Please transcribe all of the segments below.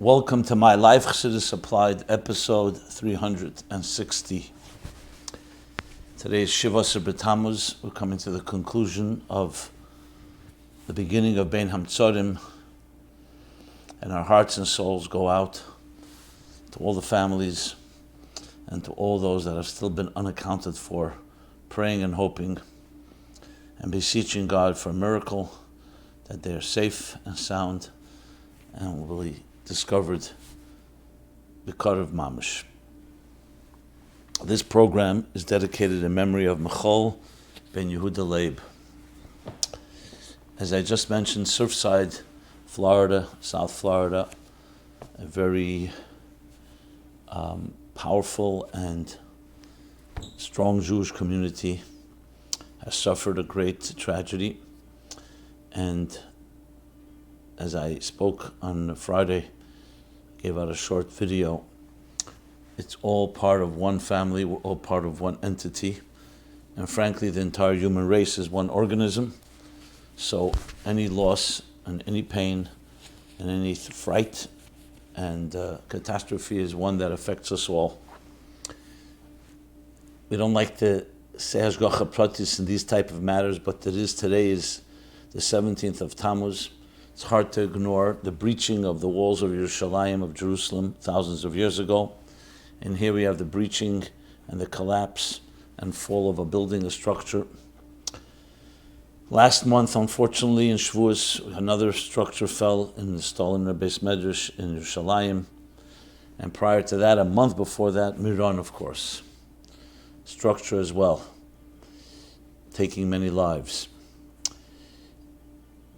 Welcome to my Life Chassidus Applied, episode 360. Today is Shivasar Tammuz. We're coming to the conclusion of the beginning of Bein Hamtzorim, and our hearts and souls go out to all the families and to all those that have still been unaccounted for, praying and hoping and beseeching God for a miracle, that they are safe and sound and will be discovered because of Mamish. This program is dedicated in memory of Michal ben Yehuda Leib. As I just mentioned, Surfside, Florida, South Florida, a very powerful and strong Jewish community, has suffered a great tragedy. And as I spoke on Friday, gave out a short video, it's all part of one family, we're all part of one entity, and frankly the entire human race is one organism. So any loss and any pain and any fright and catastrophe is one that affects us all. We don't like to say hashgacha pratis in these type of matters, but today is the 17th of Tammuz. It's hard to ignore the breaching of the walls of Yerushalayim, of Jerusalem, thousands of years ago. And here we have the breaching and the collapse and fall of a building, a structure. Last month, unfortunately, in Shavuos, another structure fell in the Stolin Beis Medrash in Yerushalayim. And prior to that, a month before that, Meron, of course. Structure as well, taking many lives.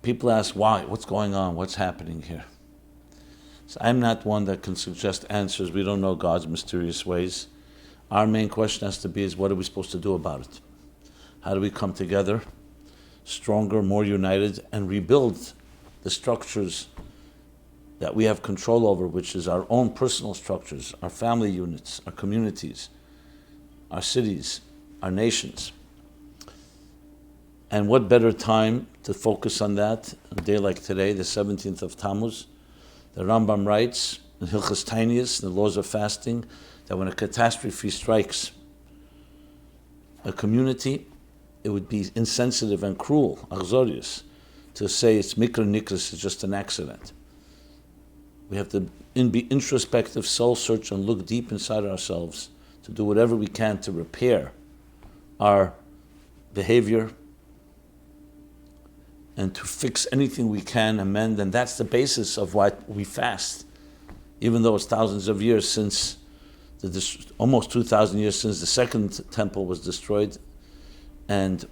People ask, why? What's going on? What's happening here? So I'm not one that can suggest answers. We don't know God's mysterious ways. Our main question has to be is, what are we supposed to do about it? How do we come together, stronger, more united, and rebuild the structures that we have control over, which is our own personal structures, our family units, our communities, our cities, our nations. And what better time to focus on that, a day like today, the 17th of Tammuz. The Rambam writes in Hilchos Tinius, the laws of fasting, that when a catastrophe strikes a community, it would be insensitive and cruel, achzorius, to say it's mikra nikras, it's just an accident. We have to be introspective, soul search, and look deep inside ourselves to do whatever we can to repair our behavior and to fix anything we can, amend, and that's the basis of why we fast. Even though it's thousands of years since, almost 2,000 years since the second temple was destroyed, and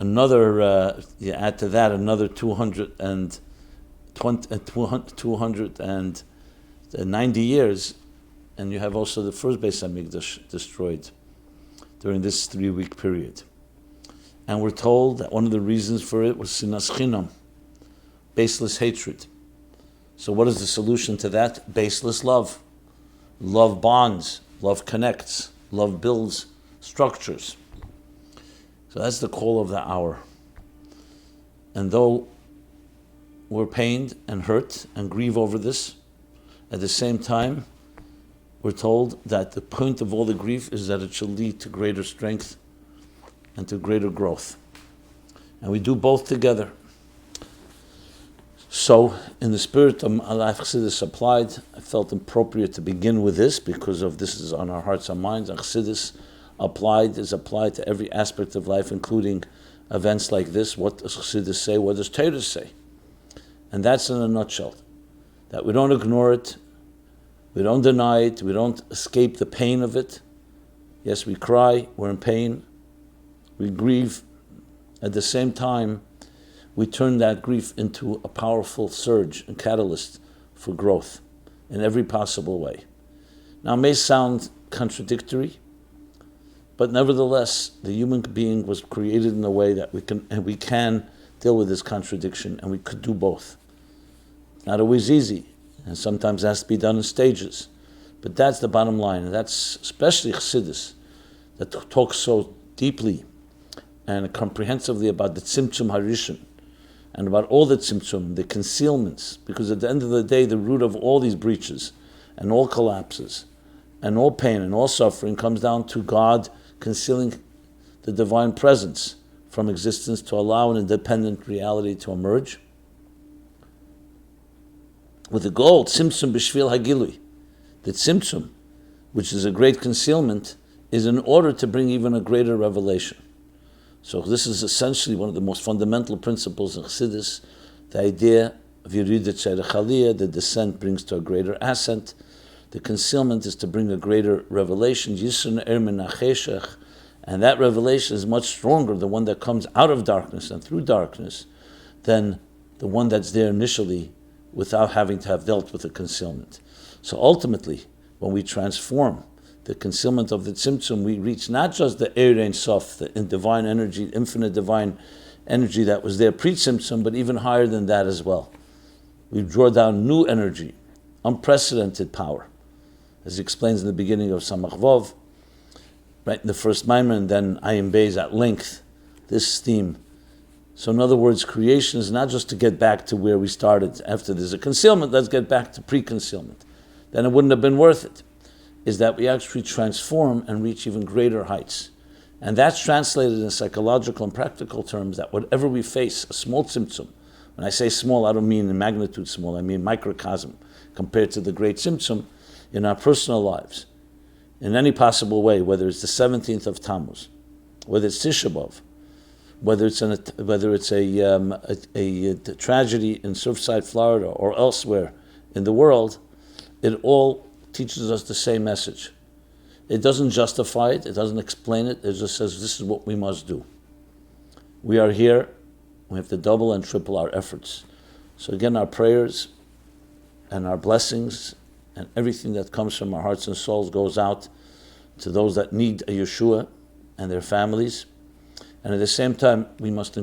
another, you add to that another 290 years, and you have also the first Beis Hamikdash destroyed during this 3-week period. And we're told that one of the reasons for it was sinas chinam, baseless hatred. So what is the solution to that? Baseless love. Love bonds, love connects, love builds structures. So that's the call of the hour. And though we're pained and hurt and grieve over this, at the same time, we're told that the point of all the grief is that it shall lead to greater strength and to greater growth. And we do both together. So, in the spirit of Life Chassidus Applied, I felt appropriate to begin with this because of this is on our hearts and minds. Chassidus Applied is applied to every aspect of life, including events like this. What does Chassidus say? What does Torah say? And that's in a nutshell. That we don't ignore it, we don't deny it, we don't escape the pain of it. Yes, we cry, we're in pain, we grieve. At the same time, we turn that grief into a powerful surge and catalyst for growth in every possible way. Now, it may sound contradictory, but nevertheless, the human being was created in a way that we can deal with this contradiction, and we could do both. Not always easy, and sometimes it has to be done in stages. But that's the bottom line, and that's especially Chassidus, that talks so deeply and comprehensively about the Tzimtzum Harishon, and about all the tzimtzum, the concealments, because at the end of the day, the root of all these breaches and all collapses and all pain and all suffering comes down to God concealing the divine presence from existence to allow an independent reality to emerge. With the goal, tzimtzum b'shvil hagilui, the tzimtzum, which is a great concealment, is in order to bring even a greater revelation. So this is essentially one of the most fundamental principles in Chassidus, the idea of Yeridat Sherech Aliyah, the descent brings to a greater ascent. The concealment is to bring a greater revelation, Yisron Er Min HaCheshech, and that revelation is much stronger, the one that comes out of darkness and through darkness, than the one that's there initially without having to have dealt with the concealment. So ultimately, when we transform the concealment of the tzimtzum, we reach not just the Eir Ein Sof, the divine energy, infinite divine energy that was there pre-tzimtzum, but even higher than that as well. We draw down new energy, unprecedented power, as he explains in the beginning of Samach Vov, right in the first Maimer, and then Ayin Beis at length, this theme. So in other words, creation is not just to get back to where we started. After there's a concealment, let's get back to pre-concealment. Then it wouldn't have been worth it. Is that we actually transform and reach even greater heights. And that's translated in psychological and practical terms, that whatever we face, a small tzimtzum, when I say small, I don't mean in magnitude small, I mean microcosm, compared to the great tzimtzum in our personal lives, in any possible way, whether it's the 17th of Tammuz, whether it's Tisha B'Av, whether it's a tragedy in Surfside, Florida, or elsewhere in the world, it all teaches us the same message. It doesn't justify it, it doesn't explain it, it just says this is what we must do. We are here, we have to double and triple our efforts. So again, our prayers and our blessings and everything that comes from our hearts and souls goes out to those that need a Yeshua and their families. And at the same time, we must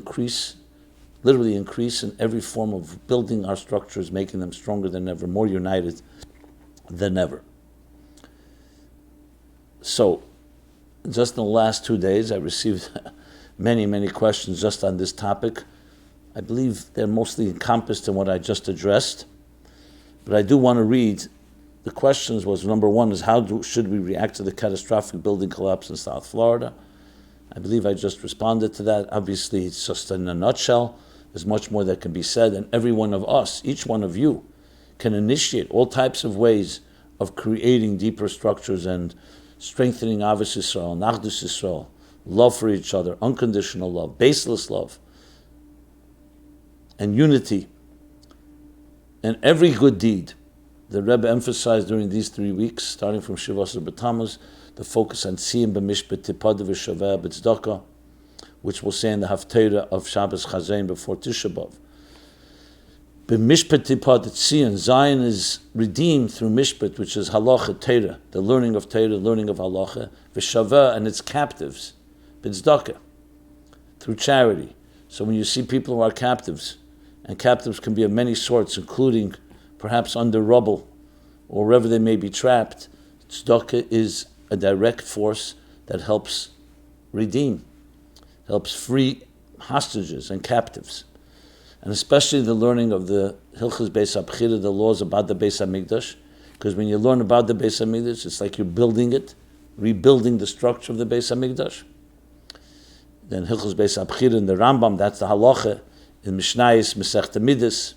literally increase in every form of building our structures, making them stronger than ever, more united than ever. So, just in the last 2 days, I received many questions just on this topic. I believe they're mostly encompassed in what I just addressed. But I do want to read. The questions was, number one is, should we react to the catastrophic building collapse in South Florida? I believe I just responded to that. Obviously, it's just in a nutshell. There's much more that can be said, and every one of us, each one of you, can initiate all types of ways of creating deeper structures and strengthening Avos Yisrael, Nachdus Yisrael, love for each other, unconditional love, baseless love, and unity. And every good deed, the Rebbe emphasized during these 3 weeks, starting from Shivas Tammuz, the focus on Tziyim b'mishpat tipad v'shaveh b'tzdaka, which we'll say in the Haftarah of Shabbos Chazain before Tisha B'Av. B'mishpat tipad tzion, Zion is redeemed through mishpat, which is halacha, Torah, the learning of Torah, learning of halacha, v'shaveh, and its captives, b'tzdaka, through charity. So when you see people who are captives, and captives can be of many sorts, including perhaps under rubble, or wherever they may be trapped, tzedakah is a direct force that helps redeem, helps free hostages and captives. And especially the learning of the Hilchos Beis HaBchira, the laws about the Beis HaMikdash, because when you learn about the Beis HaMikdash, it's like you're building it, rebuilding the structure of the Beis HaMikdash. Then Hilchos Beis HaBchira in the Rambam, that's the halacha, in Mishnayos, Masechta Midas,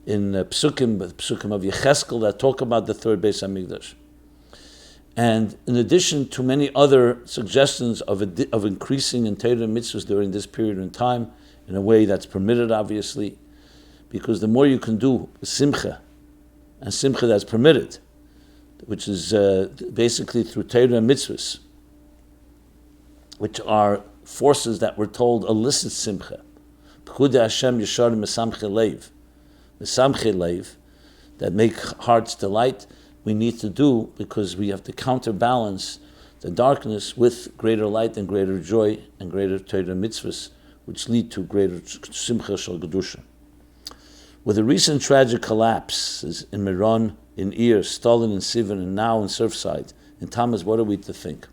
in Psukim of Yecheskel that talk about the third Beis HaMikdash. And in addition to many other suggestions of increasing in Torah and mitzvahs during this period in time, in a way that's permitted, obviously, because the more you can do simcha, and simcha that's permitted, which is basically through Torah and mitzvahs, which are forces that we're told elicit simcha. P'chudei Hashem yeshar mesamche leiv, that make hearts delight, we need to do, because we have to counterbalance the darkness with greater light and greater joy and greater Torah mitzvahs, which lead to greater simcha shel kedusha. With the recent tragic collapses in Meron, in Iyar, Stolin, in Sivan, and now in Surfside, in Tammuz, what are we to think?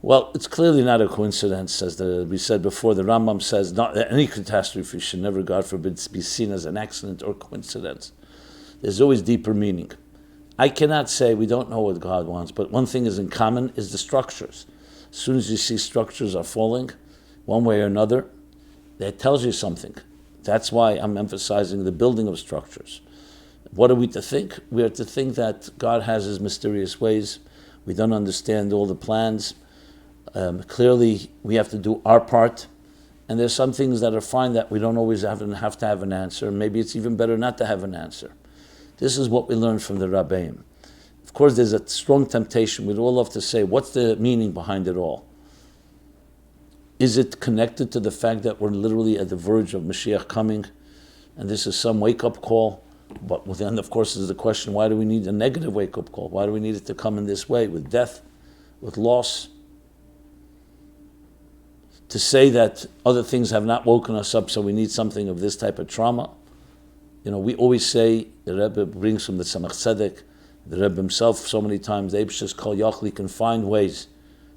Well, it's clearly not a coincidence, as we said before. The Rambam says not any catastrophe should never, God forbid, be seen as an accident or coincidence. There's always deeper meaning. I cannot say we don't know what God wants, but one thing is in common is the structures. As soon as you see structures are falling, one way or another, that tells you something. That's why I'm emphasizing the building of structures. What are we to think? We are to think that God has His mysterious ways. We don't understand all the plans. Clearly, we have to do our part, and there's some things that are fine that we don't always have to have an answer. Maybe it's even better not to have an answer. This is what we learned from the Rabbeim. Of course, there's a strong temptation. We'd all love to say, what's the meaning behind it all? Is it connected to the fact that we're literally at the verge of Mashiach coming, and this is some wake-up call? But then, of course, is the question, why do we need a negative wake-up call? Why do we need it to come in this way, with death, with loss? To say that other things have not woken us up, so we need something of this type of trauma. We always say, the Rebbe brings from the Tzemach, the Rebbe himself so many times, the Eibshter's Kol Yachli can find ways,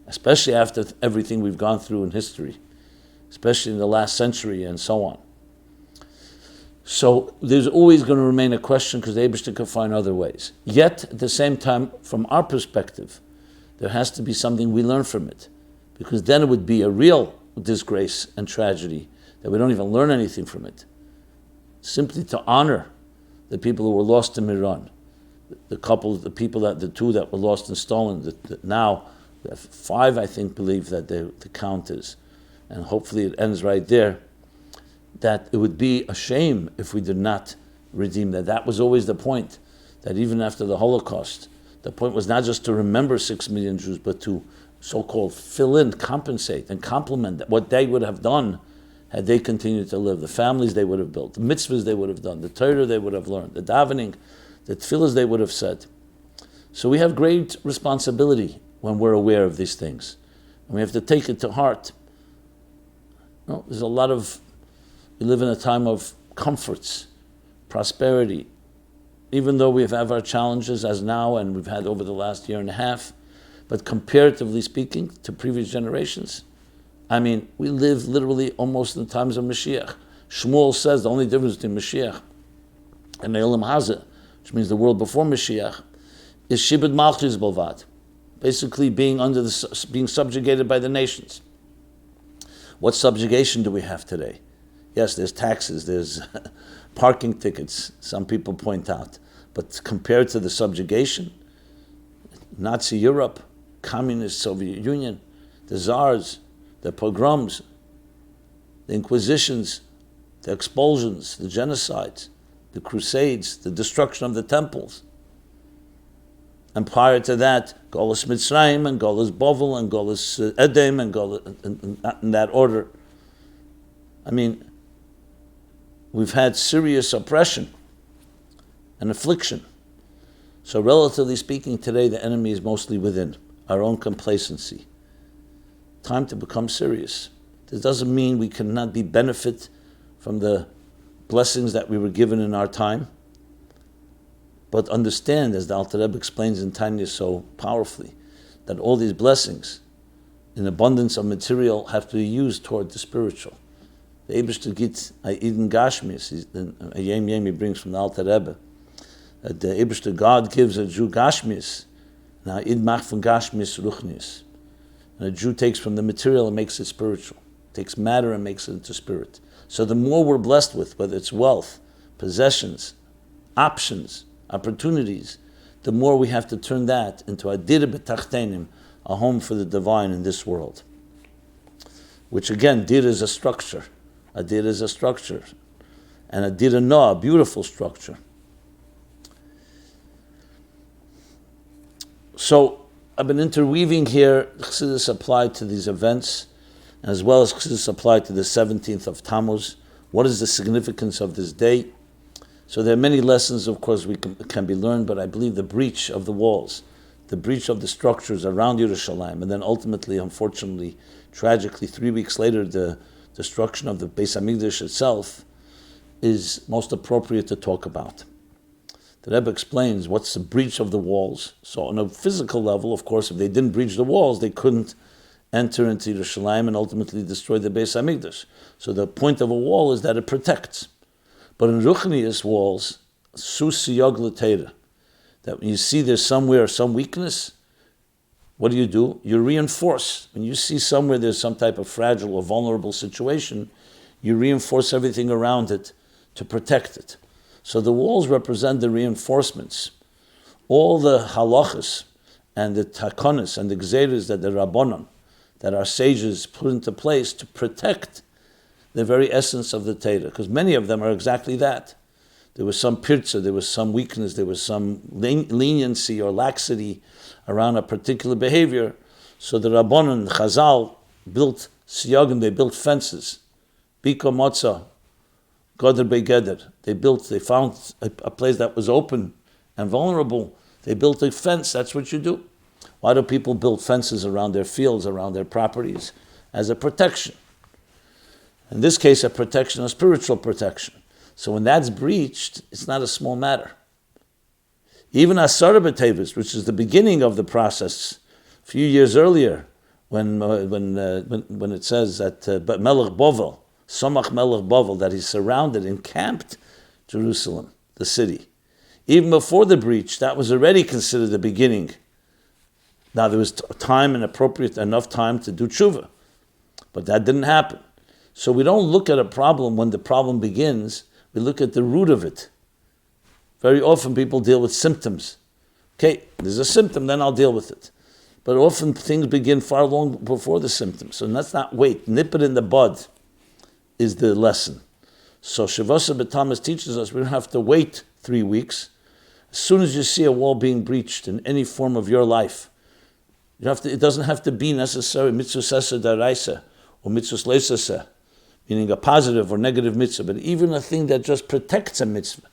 especially after everything we've gone through in history, especially in the last century and so on. So there's always going to remain a question because the Eibshter can find other ways. Yet, at the same time, from our perspective, there has to be something we learn from it, because then it would be a real disgrace and tragedy that we don't even learn anything from it. Simply to honor the people who were lost in Meron, the two that were lost in Stolin, now 5, I think, believe that the count is, and hopefully it ends right there, that it would be a shame if we did not redeem that. That was always the point, that even after the Holocaust, the point was not just to remember 6 million Jews, but to so-called fill in, compensate, and complement what they would have done had they continued to live. The families they would have built, the mitzvahs they would have done, the Torah they would have learned, the davening, the tefillahs they would have said. So we have great responsibility when we're aware of these things. And we have to take it to heart. There's a lot of, we live in a time of comforts, prosperity. Even though we have our challenges as now, and we've had over the last year and a half, but comparatively speaking to previous generations, we live literally almost in the times of Mashiach. Shmuel says the only difference between Mashiach and Eilam Hazeh, which means the world before Mashiach, is Shibud Malchus Bolvad, basically being being subjugated by the nations. What subjugation do we have today? Yes, there's taxes, there's parking tickets, some people point out, but compared to the subjugation, Nazi Europe, Communist Soviet Union, the Tsars, the pogroms, the inquisitions, the expulsions, the genocides, the crusades, the destruction of the temples. And prior to that, Golus Mitzrayim and Golus Bovel and Golus Edom and Golus, in that order. We've had serious oppression and affliction. So relatively speaking, today the enemy is mostly within, our own complacency. Time to become serious. This doesn't mean we cannot benefit from the blessings that we were given in our time, but understand, as the Alter Rebbe explains in Tanya so powerfully, that all these blessings, in abundance of material, have to be used toward the spiritual. The Eibshter git Eden Gashmis, a Yem he brings from the Alter Rebbe. The Eibshter God gives a Jew Gashmis, now Id mach von Gashmis Ruchnis. And a Jew takes from the material and makes it spiritual, takes matter and makes it into spirit. So the more we're blessed with, whether it's wealth, possessions, options, opportunities, the more we have to turn that into a dir b'tachtenim, a home for the divine in this world. Which again, dir is a structure. A dir is a structure. And a dir no, a beautiful structure. So I've been interweaving here Chassidus applied to these events, as well as Chassidus applied to the 17th of Tammuz. What is the significance of this day? So there are many lessons, of course, can be learned, but I believe the breach of the walls, the breach of the structures around Yerushalayim, and then ultimately, unfortunately, tragically, 3 weeks later, the destruction of the Beis Hamikdash itself, is most appropriate to talk about. The Rebbe explains what's the breach of the walls. So on a physical level, of course, if they didn't breach the walls, they couldn't enter into Yerushalayim and ultimately destroy the Beis Hamikdash. So the point of a wall is that it protects. But in Ruchnius walls, susiyog l'teira, that when you see there's somewhere some weakness, what do? You reinforce. When you see somewhere there's some type of fragile or vulnerable situation, you reinforce everything around it to protect it. So the walls represent the reinforcements. All the halachas and the takonis and the gzeres that the rabbanon, that our sages put into place to protect the very essence of the Torah, because many of them are exactly that. There was some pirza, there was some weakness, there was some leniency or laxity around a particular behavior. So the rabbanon, Chazal, built siyagim, they built fences. Biko Motza, Goder Begeder. They found a place that was open and vulnerable. They built a fence. That's what you do. Why do people build fences around their fields, around their properties? As a protection. In this case, a protection, a spiritual protection. So when that's breached, it's not a small matter. Even Asara B'Tevis, which is the beginning of the process, a few years earlier, when it says that Melech Bovel, Somach Melech Bovel, that he surrounded, encamped Jerusalem, the city. Even before the breach, that was already considered the beginning. Now there was time and appropriate enough time to do tshuva, but that didn't happen. So we don't look at a problem when the problem begins, we look at the root of it. Very often people deal with symptoms. Okay, there's a symptom, then I'll deal with it. But often things begin far long before the symptoms. So let's not wait. Nip it in the bud is the lesson. So Shavasa B'Tammuz teaches us we don't have to wait 3 weeks. As soon as you see a wall being breached in any form of your life, it doesn't have to be necessarily mitzvah sesa daraisa or mitzvah leisasa, meaning a positive or negative mitzvah, but even a thing that just protects a mitzvah.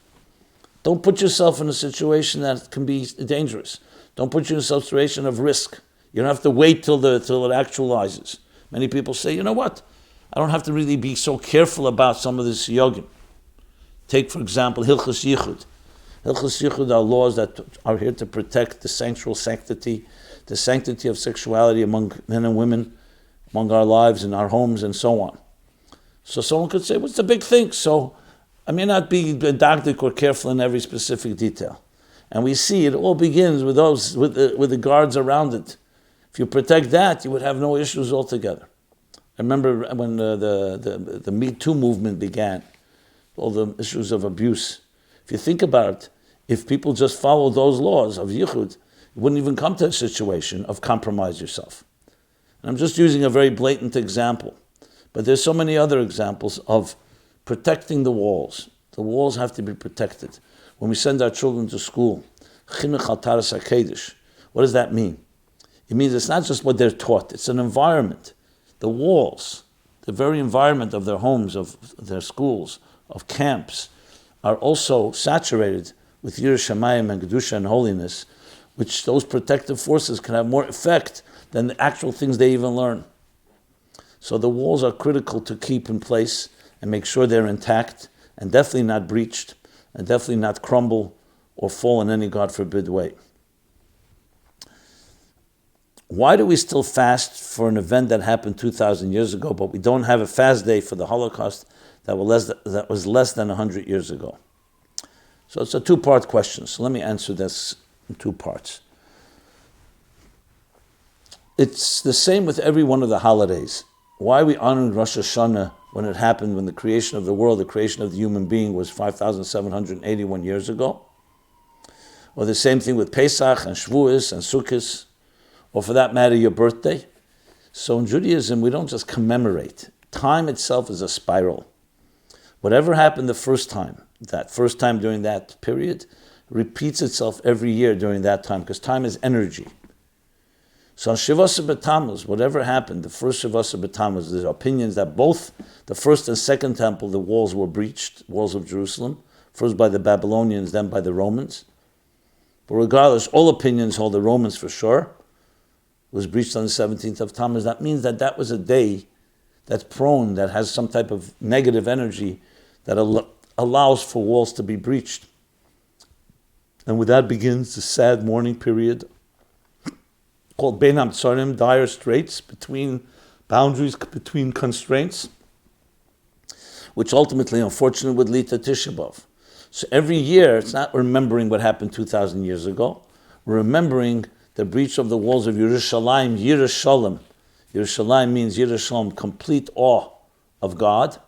Don't put yourself in a situation that can be dangerous. Don't put you in a situation of risk. You don't have to wait till it actualizes. Many people say, you know what? I don't have to really be so careful about some of this yogim. Take, for example, Hilchos Yichud. Hilchos Yichud are laws that are here to protect the sensual sanctity, the sanctity of sexuality among men and women, among our lives and our homes and so on. So someone could say, what's the big thing? So I may not be didactic or careful in every specific detail. And we see it all begins with the guards around it. If you protect that, you would have no issues altogether. I remember when the Me Too movement began, all the issues of abuse. If you think about it, if people just follow those laws of Yichud, you wouldn't even come to a situation of compromise yourself. And I'm just using a very blatant example. But there's so many other examples of protecting the walls. The walls have to be protected. When we send our children to school, Chinuch al Taras HaKedesh, what does that mean? It means it's not just what they're taught, it's an environment. The walls, the very environment of their homes, of their schools, of camps, are also saturated with Yirah Shamayim and Kedusha and holiness, which those protective forces can have more effect than the actual things they even learn. So the walls are critical to keep in place and make sure they're intact and definitely not breached and definitely not crumble or fall in any, God forbid, way. Why do we still fast for an event that happened 2,000 years ago, but we don't have a fast day for the Holocaust that was less than 100 years ago? So it's a two-part question. So let me answer this in 2 parts. It's the same with every one of the holidays. Why are we honoring Rosh Hashanah when it happened, when the creation of the world, the creation of the human being was 5,781 years ago? Or the same thing with Pesach and Shavuos and Sukkot, or for that matter, your birthday. So in Judaism, we don't just commemorate. Time itself is a spiral. Whatever happened the first time during that period, repeats itself every year during that time, because time is energy. So on Shivasa B'Tammuz, whatever happened, the first Shivasa B'Tammuz, there's opinions that both the first and second temple, the walls were breached, walls of Jerusalem, first by the Babylonians, then by the Romans. But regardless, all opinions hold the Romans for sure. It was breached on the 17th of Tammuz. That means that was a day that's prone, that has some type of negative energy that allows for walls to be breached. And with that begins the sad mourning period called Bein HaMetzarim, dire straits, between boundaries, between constraints, which ultimately, unfortunately, would lead to Tisha B'Av. So every year, it's not remembering what happened 2,000 years ago. We're remembering the breach of the walls of Yerushalayim, Yerushalayim. Yerushalayim means Yerushalayim, complete awe of God.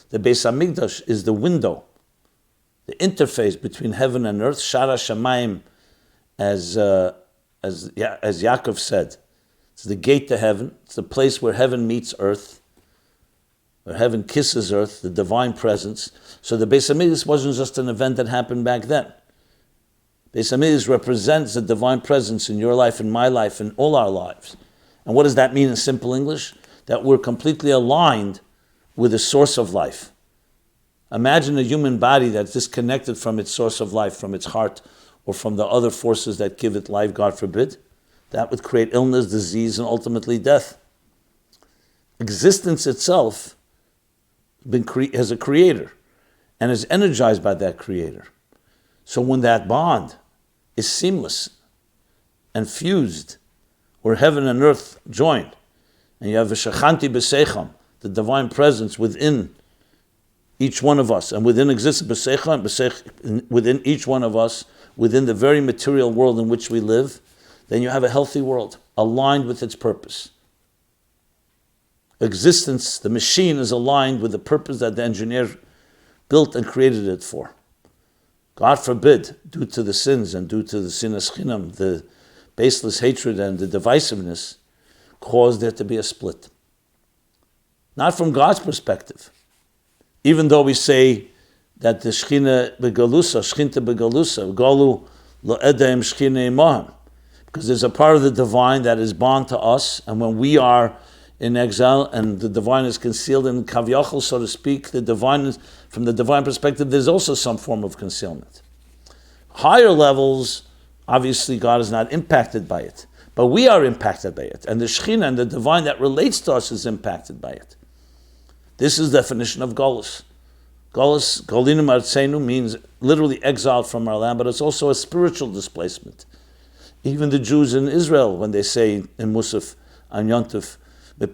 The Beis HaMikdash is the window, the interface between heaven and earth. Shara Shamayim, as Yaakov said, it's the gate to heaven. It's the place where heaven meets earth, where heaven kisses earth, the divine presence. So the Beis HaMikdash wasn't just an event that happened back then. Beis HaMikdash represents the divine presence in your life, in my life, in all our lives. And what does that mean in simple English? That we're completely aligned with the source of life. Imagine a human body that's disconnected from its source of life, from its heart, or from the other forces that give it life, God forbid. That would create illness, disease, and ultimately death. Existence itself has a creator and is energized by that creator. So when that bond is seamless and fused, where heaven and earth join, and you have a Shechanti B'Seicham, the divine presence within each one of us, and within existence B'Seicham, within each one of us, within the very material world in which we live, then you have a healthy world, aligned with its purpose. Existence, the machine, is aligned with the purpose that the engineer built and created it for. God forbid, due to the sins and due to the sinas chinam, the baseless hatred and the divisiveness, caused there to be a split. Not from God's perspective. Even though we say that the Shechina begalusa, Shechinta begalusa, galu lo edaim Shechina imahim, because there's a part of the divine that is bound to us, and when we are in exile and the divine is concealed in kavyachol, so to speak, the divine is, from the divine perspective, there's also some form of concealment. Higher levels, obviously God is not impacted by it, but we are impacted by it, and the Shechina and the divine that relates to us is impacted by it. This is the definition of Golus. Golus, Golinim Artseinu, means literally exiled from our land, but it's also a spiritual displacement. Even the Jews in Israel, when they say in Musaf, on Yontif, they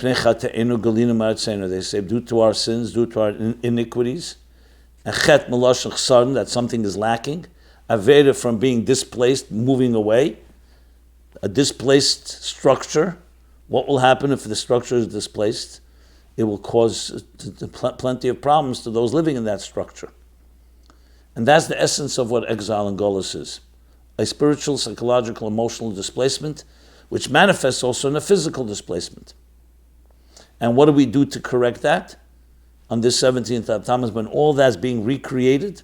say, due to our sins, due to our iniquities, and chet melashon chsaron, that something is lacking, aveda, from being displaced, moving away, a displaced structure. What will happen if the structure is displaced? It will cause plenty of problems to those living in that structure. And that's the essence of what exile and golus is. A spiritual, psychological, emotional displacement, which manifests also in a physical displacement. And what do we do to correct that? On this 17th of Tammuz, when all that's being recreated,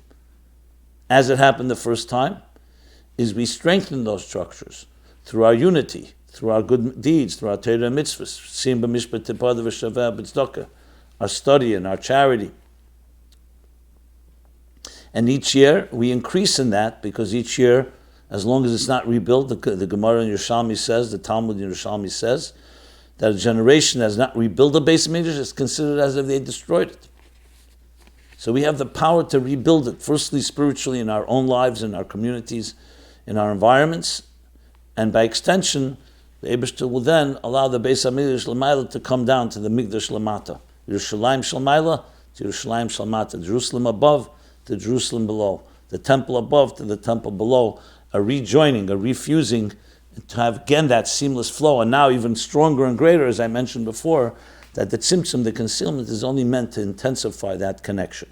as it happened the first time, is we strengthen those structures through our unity, through our good deeds, through our Torah mitzvahs, our study and our charity. And each year we increase in that, because each year, as long as it's not rebuilt, the Gemara in Yerushalmi says, the Talmud in Yerushalmi says, that a generation that has not rebuilt the Beis HaMikdash is considered as if they destroyed it. So we have the power to rebuild it, firstly spiritually in our own lives, in our communities, in our environments, and by extension, the Eibishter will then allow the Beis HaMikdash L'mayla to come down to the Mikdash L'mata. Yerushalayim Shalmayla to Yerushalayim Shalmata. Jerusalem above to Jerusalem below. The temple above to the temple below. A rejoining, a refusing, to have again that seamless flow, and now even stronger and greater, as I mentioned before, that the tzimtzum, the concealment, is only meant to intensify that connection.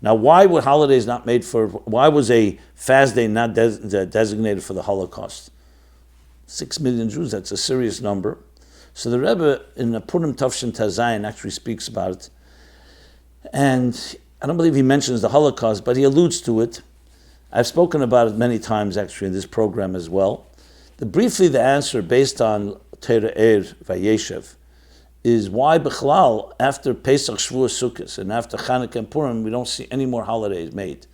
Now, why were holidays not made for, why was a fast day not designated for the Holocaust? 6 million Jews, that's a serious number. So the Rebbe in the Purim Tavshin Tazayin actually speaks about it, and I don't believe he mentions the Holocaust, but he alludes to it. I've spoken about it many times actually in this program as well. Briefly, the answer based on Torah Vayeshev is why Bechlal, after Pesach, Shavuos, Sukkot, and after Chanukah and Purim, we don't see any more holidays made.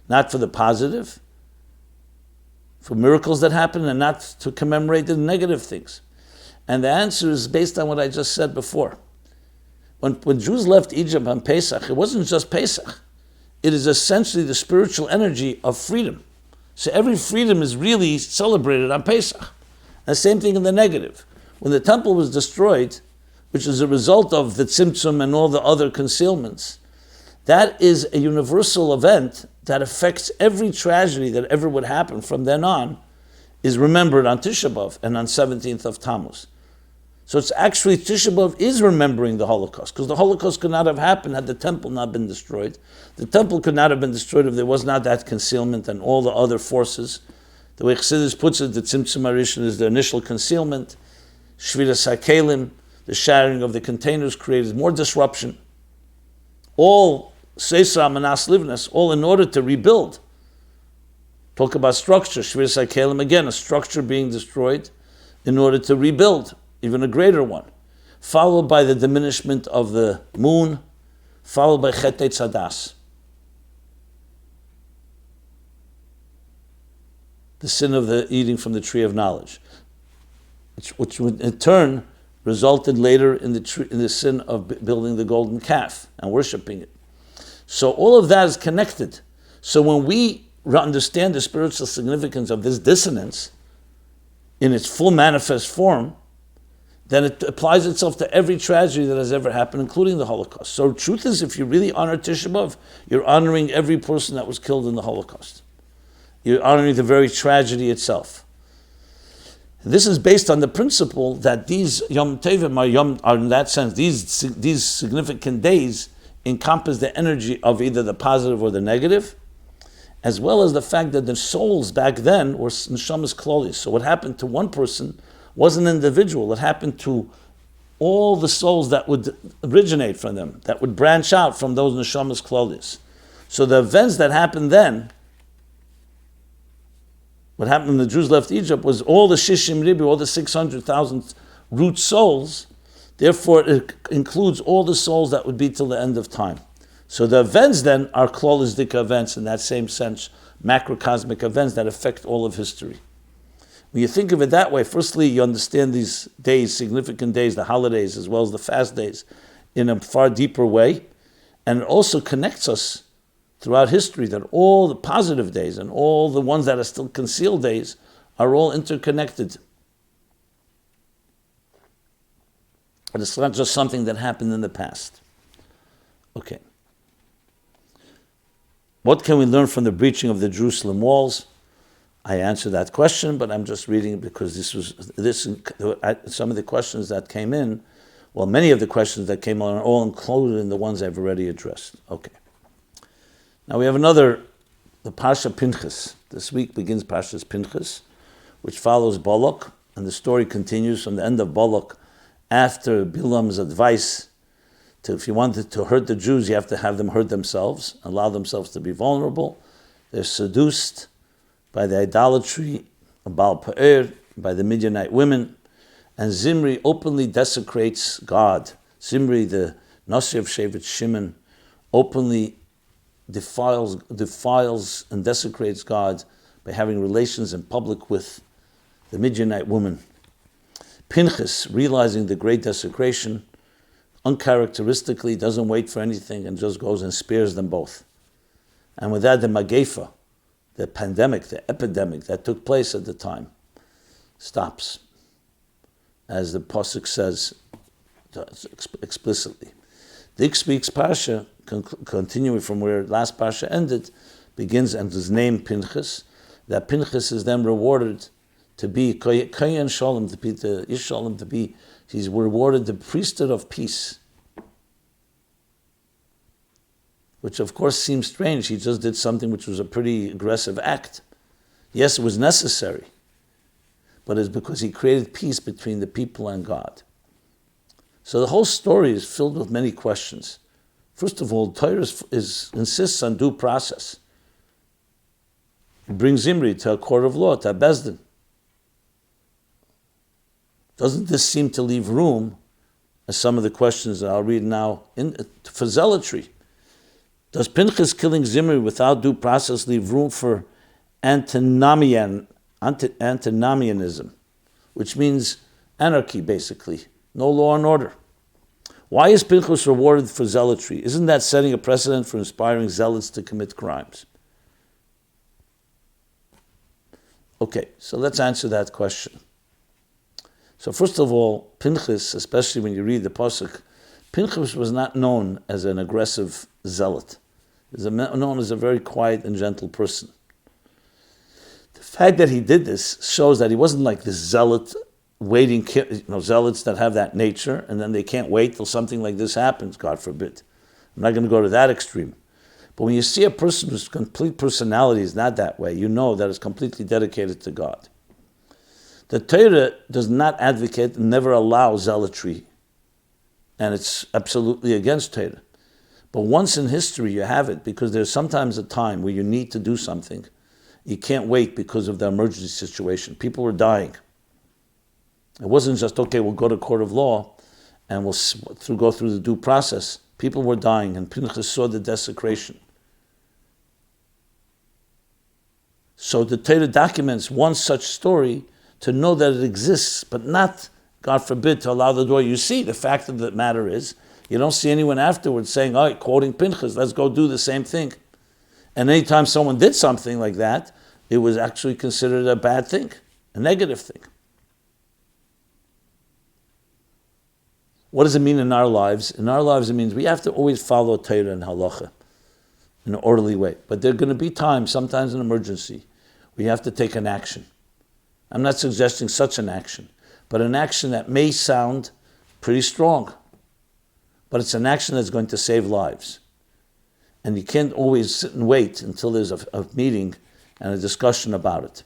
Not for the positive, for miracles that happen, and not to commemorate the negative things. And the answer is based on what I just said before. When Jews left Egypt on Pesach, it wasn't just Pesach. It is essentially the spiritual energy of freedom. So every freedom is really celebrated on Pesach. And the same thing in the negative. When the temple was destroyed, which is a result of the tzimtzum and all the other concealments, that is a universal event that affects every tragedy that ever would happen from then on, is remembered on Tisha B'Av and on 17th of Tammuz. So it's actually, Tisha B'Av is remembering the Holocaust, because the Holocaust could not have happened had the temple not been destroyed. The temple could not have been destroyed if there was not that concealment and all the other forces. The way Chassidus puts it, the Tzimtzum HaRishon is the initial concealment. Shviras HaKelim, the shattering of the containers, created more disruption. All Seisra Manas Livnas, all in order to rebuild. Talk about structure. Shviras HaKelim, again, a structure being destroyed in order to rebuild, even a greater one. Followed by the diminishment of the moon, followed by Chet Tzadas, the sin of the eating from the tree of knowledge, which would in turn resulted later in the sin of building the golden calf and worshiping it. So all of that is connected. So when we understand the spiritual significance of this dissonance in its full manifest form, then it applies itself to every tragedy that has ever happened, including the Holocaust. So truth is, if you really honor Tisha B'Av, you're honoring every person that was killed in the Holocaust. You're honoring the very tragedy itself. This is based on the principle that these Yom Tovim are in that sense, these significant days encompass the energy of either the positive or the negative, as well as the fact that the souls back then were neshamas klolis. So what happened to one person wasn't individual. It happened to all the souls that would originate from them, that would branch out from those neshamas klolis. So the events that happened then, what happened when the Jews left Egypt was all the Shishim Ribi, all the 600,000 root souls. Therefore, it includes all the souls that would be till the end of time. So the events then are klolistic events in that same sense, macrocosmic events that affect all of history. When you think of it that way, firstly, you understand these days, significant days, the holidays, as well as the fast days, in a far deeper way. And it also connects us throughout history that all the positive days and all the ones that are still concealed days are all interconnected. But it's not just something that happened in the past. Okay. What can we learn from the breaching of the Jerusalem walls? I answered that question, but I'm just reading it because some of the questions that came in, well, many of the questions that came on are all included in the ones I've already addressed. Okay. Now we have the Parsha Pinchas. This week begins Parshas Pinchas, which follows Balak, and the story continues from the end of Balak after Bilam's advice to, if you wanted to hurt the Jews, you have to have them hurt themselves, allow themselves to be vulnerable. They're seduced by the idolatry of Baal Pe'er, by the Midianite women, and Zimri openly desecrates God. Zimri, the Nasi of Shevet Shimon, openly defiles and desecrates God by having relations in public with the Midianite woman. Pinchas, realizing the great desecration, uncharacteristically doesn't wait for anything and just goes and spares them both. And with that, the Magefa, the pandemic, the epidemic that took place at the time, stops, as the Pasuk says explicitly. The next week's Parsha, continuing from where last Parsha ended, begins and is named Pinchas. That Pinchas is then rewarded to be Kayan Shalom, to be the Ish Shalom, he's rewarded the priesthood of peace. Which of course seems strange. He just did something which was a pretty aggressive act. Yes, it was necessary, but it's because he created peace between the people and God. So the whole story is filled with many questions. First of all, Torah insists on due process. It brings Zimri to a court of law, to a Bezdin. Doesn't this seem to leave room, as some of the questions that I'll read now, for zealotry? Does Pinchas killing Zimri without due process leave room for antinomianism, which means anarchy, basically, no law and order? Why is Pinchas rewarded for zealotry? Isn't that setting a precedent for inspiring zealots to commit crimes? Okay, so let's answer that question. So first of all, Pinchas, especially when you read the pasuk, Pinchas was not known as an aggressive zealot. He was known as a very quiet and gentle person. The fact that he did this shows that he wasn't like this zealot waiting, zealots that have that nature, and then they can't wait till something like this happens, God forbid. I'm not going to go to that extreme. But when you see a person whose complete personality is not that way, you know that it's completely dedicated to God. The Torah does not advocate and never allow zealotry, and it's absolutely against Torah. But once in history you have it, because there's sometimes a time where you need to do something. You can't wait because of the emergency situation. People were dying. It wasn't just, okay, we'll go to court of law and we'll go through the due process. People were dying, and Pinchas saw the desecration. So the Torah documents one such story to know that it exists, but not, God forbid, to allow the door. You see, the fact of the matter is, you don't see anyone afterwards saying, all right, quoting Pinchas, let's go do the same thing. And anytime someone did something like that, it was actually considered a bad thing, a negative thing. What does it mean in our lives? In our lives, it means we have to always follow Torah and halacha in an orderly way. But there are going to be times, sometimes in emergency, we have to take an action. I'm not suggesting such an action, but an action that may sound pretty strong, but it's an action that's going to save lives. And you can't always sit and wait until there's a meeting and a discussion about it.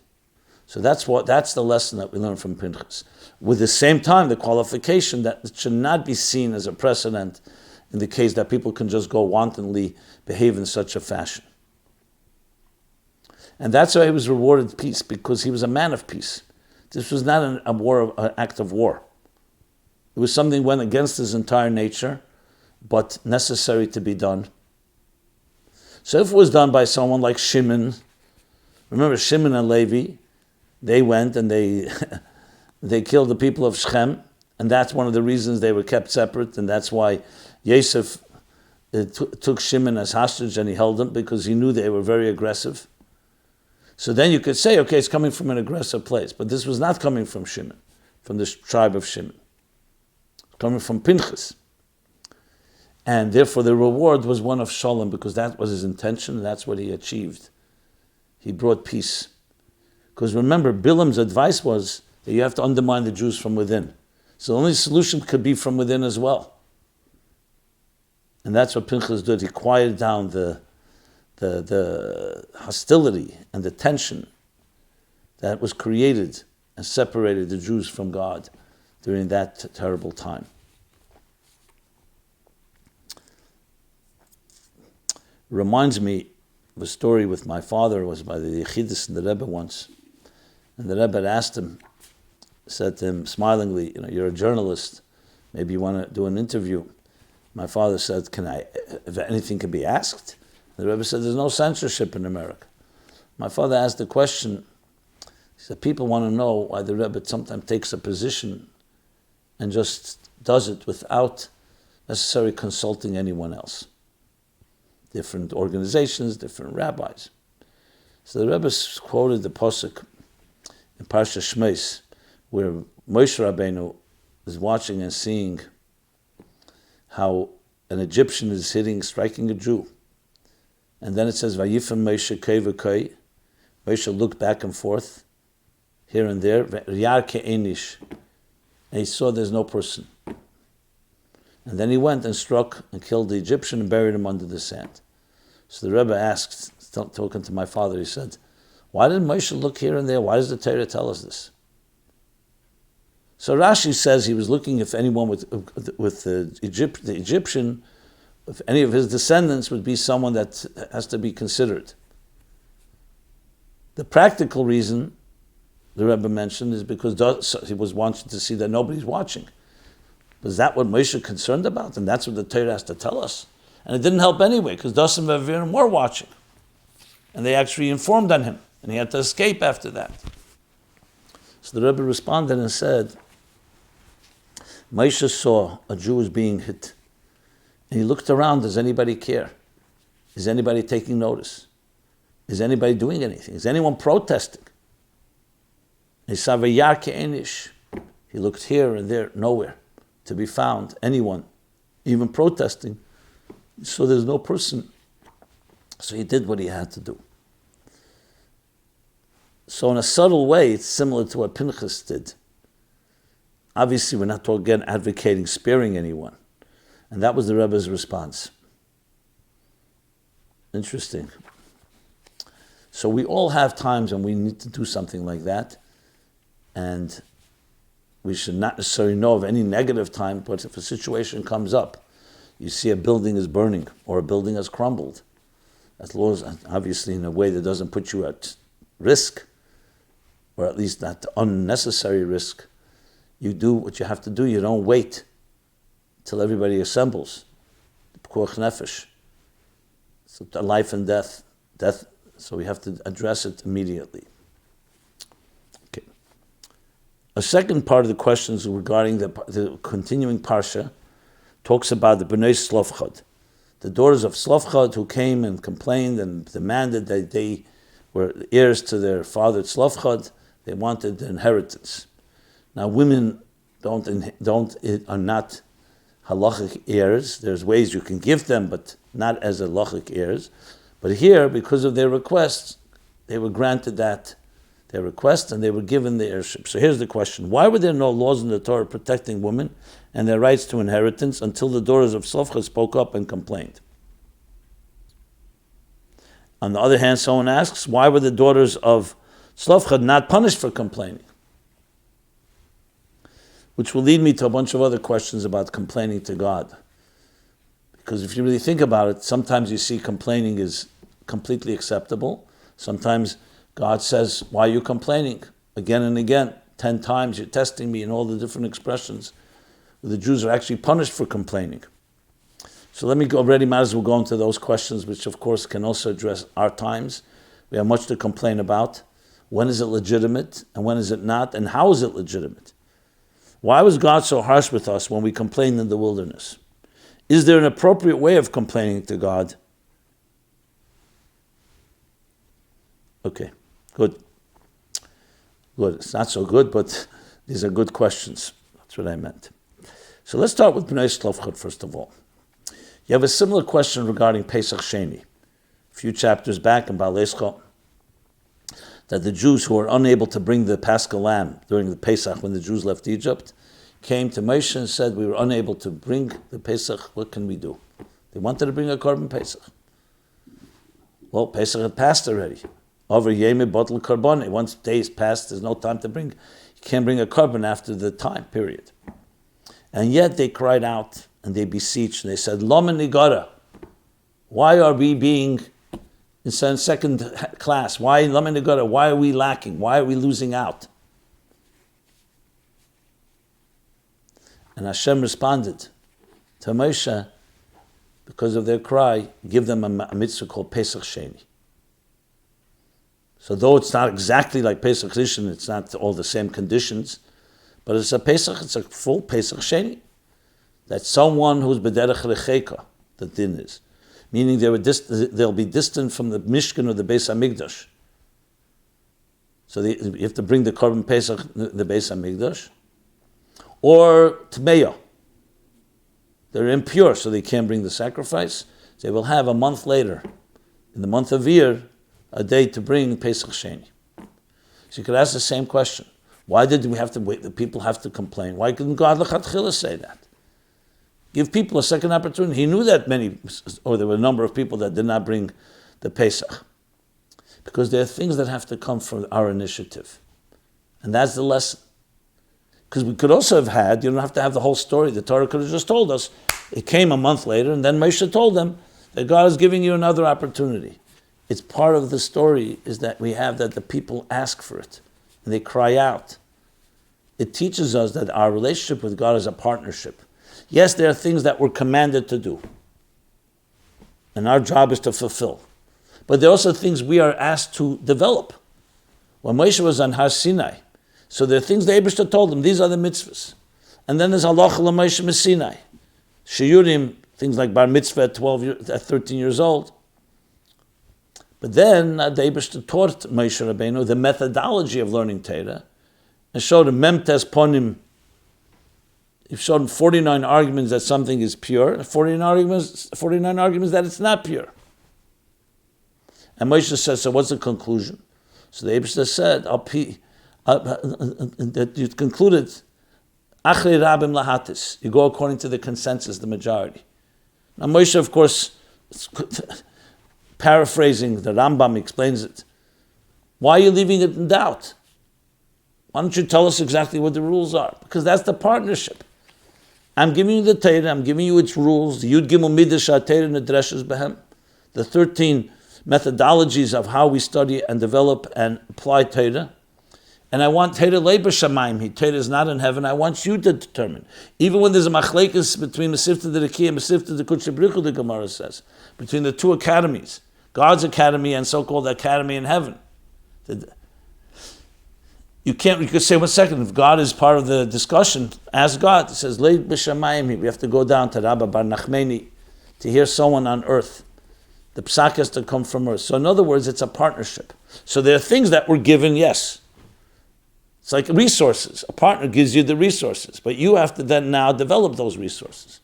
So that's the lesson that we learn from Pinchas. With the same time, the qualification that it should not be seen as a precedent in the case that people can just go wantonly behave in such a fashion. And that's why he was rewarded peace, because he was a man of peace. This was not an act of war. It was something that went against his entire nature, but necessary to be done. So if it was done by someone like Shimon, remember Shimon and Levi, they went and they they killed the people of Shechem, and that's one of the reasons they were kept separate, and that's why Yosef took Shimon as hostage and he held them, because he knew they were very aggressive. So then you could say, okay, it's coming from an aggressive place, but this was not coming from Shimon, from the tribe of Shimon. It's coming from Pinchas. And therefore the reward was one of Shalom, because that was his intention, and that's what he achieved. He brought peace. Because remember, Bilam's advice was that you have to undermine the Jews from within. So the only solution could be from within as well. And that's what Pinchas did. He quieted down the hostility and the tension that was created and separated the Jews from God during that terrible time. Reminds me of a story with my father. It was by the Chassidus and the Rebbe once. And the Rebbe had asked him, said to him smilingly, you're a journalist, maybe you want to do an interview. My father said, if anything can be asked? The Rebbe said, there's no censorship in America. My father asked the question, he said, people want to know why the Rebbe sometimes takes a position and just does it without necessarily consulting anyone else. Different organizations, different rabbis. So the Rebbe quoted the pasuk in Parsha Shmeis, where Moshe Rabbeinu is watching and seeing how an Egyptian is striking a Jew. And then it says, Vayifem Moshe kei v'kei. Moshe looked back and forth, here and there, Iyar ke'enish. And he saw there's no person. And then he went and struck and killed the Egyptian and buried him under the sand. So the Rebbe asked, talking to my father, he said, why did Moshe look here and there? Why does the Torah tell us this? So Rashi says he was looking if anyone with the Egyptian, if any of his descendants would be someone that has to be considered. The practical reason the Rebbe mentioned is because he was wanting to see that nobody's watching. Was that what Moshe was concerned about? And that's what the Torah has to tell us. And it didn't help anyway, because Dasim and Aviram were watching. And they actually informed on him. And he had to escape after that. So the Rebbe responded and said, Moshe saw a Jew was being hit. And he looked around, does anybody care? Is anybody taking notice? Is anybody doing anything? Is anyone protesting? He saw Iyar ke'enish. He looked here and there, nowhere to be found, anyone, even protesting. So there's no person. So he did what he had to do. So in a subtle way, it's similar to what Pinchas did. Obviously, we're not again advocating sparing anyone. And that was the Rebbe's response. Interesting. So we all have times when we need to do something like that. And we should not necessarily know of any negative time, but if a situation comes up, you see a building is burning or a building has crumbled, as long as, obviously in a way that doesn't put you at risk, or at least not unnecessary risk, you do what you have to do. You don't wait till everybody assembles. P'kuach nefesh. It's a life and death. So we have to address it immediately. Okay. A second part of the questions regarding the continuing parsha talks about the Bnei Tzelaphchad, the daughters of Tzelaphchad who came and complained and demanded that they were heirs to their father Tzelaphchad. They wanted the inheritance. Now, women are not halachic heirs. There's ways you can give them, but not as halachic heirs. But here, because of their requests, they were granted their request, and they were given the heirship. So here's the question: why were there no laws in the Torah protecting women and their rights to inheritance until the daughters of Tzelaphchad spoke up and complained? On the other hand, someone asks, why were the daughters of Tzelaphchad not punished for complaining? Which will lead me to a bunch of other questions about complaining to God. Because if you really think about it, sometimes you see complaining is completely acceptable. Sometimes God says, why are you complaining? Again and again, 10 times, you're testing me in all the different expressions. The Jews are actually punished for complaining. So let me go, already might as well go into those questions, which of course can also address our times. We have much to complain about. When is it legitimate and when is it not? And how is it legitimate? Why was God so harsh with us when we complained in the wilderness? Is there an appropriate way of complaining to God? Okay, good. Good. It's not so good, but these are good questions. That's what I meant. So let's start with Bnei Tzelaphchad first of all. You have a similar question regarding Pesach Sheni. A few chapters back in Balescha, that the Jews who were unable to bring the Paschal lamb during the Pesach when the Jews left Egypt came to Moshe and said, we were unable to bring the Pesach, what can we do? They wanted to bring a korban Pesach. Well, Pesach had passed already. Over Yeme Bottle Korban, once days passed, there's no time to bring. You can't bring a korban after the time period. And yet they cried out and they beseeched and they said, Lama Nigara, why are we being in second class? Why are we lacking? Why are we losing out? And Hashem responded to Moshe, because of their cry, give them a mitzvah called Pesach Sheni. So though it's not exactly like Pesach Rishon, it's not all the same conditions, but it's a Pesach, it's a full Pesach Sheni. That someone who's b'derech recheka, the din is. Meaning they'll be distant from the Mishkan or the Beis HaMikdash. So you have to bring the Korban Pesach, the Beis HaMikdash. Or Tmeya. They're impure, so they can't bring the sacrifice. They will have a month later, in the month of Iyar, a day to bring Pesach Sheni. So you could ask the same question. Why did we have to wait? The people have to complain. Why couldn't God l'chatchila say that? Give people a second opportunity. He knew that there were a number of people that did not bring the Pesach. Because there are things that have to come from our initiative. And that's the lesson. Because we could also have had, you don't have to have the whole story. The Torah could have just told us. It came a month later, and then Moshe told them that God is giving you another opportunity. It's part of the story is that we have that the people ask for it. And they cry out. It teaches us that our relationship with God is a partnership. Yes, there are things that we're commanded to do. And our job is to fulfill. But there are also things we are asked to develop. When Moshe was on Har Sinai, so there are things the Eibishter told him, these are the mitzvahs. And then there's halacha l'Moshe Sinai. Shiurim, things like bar mitzvah at 13 years old. But then the Eibishter taught Moshe Rabbeinu the methodology of learning Torah and showed him memtes ponim You've shown 49 arguments that something is pure, 49 arguments that it's not pure. And Moshe says, so what's the conclusion? So the Eibishter said, that you concluded, Achrei Rabim Lahatis. You go according to the consensus, the majority. Now Moshe, of course, paraphrasing, the Rambam explains it. Why are you leaving it in doubt? Why don't you tell us exactly what the rules are? Because that's the partnership. I'm giving you the Torah, I'm giving you its rules, the Yud Gimel Midah Sha'Torah Nedreshes Behem, the 13 methodologies of how we study and develop and apply Torah. And I want Torah Leiber Shamayim. Torah is not in heaven. I want you to determine. Even when there's a machlekes between Mesivta de Rekiah and Mesivta de Kudshe Brichu, the Gemara says, between the two academies, God's academy and so-called academy in heaven. You could say, 1 second, if God is part of the discussion, ask God. It says, Leiber Shamayim. We have to go down to Rabba Bar Nachmeni to hear someone on earth. The psak has to come from earth. So in other words, it's a partnership. So there are things that were given, yes. It's like resources. A partner gives you the resources, but you have to then now develop those resources.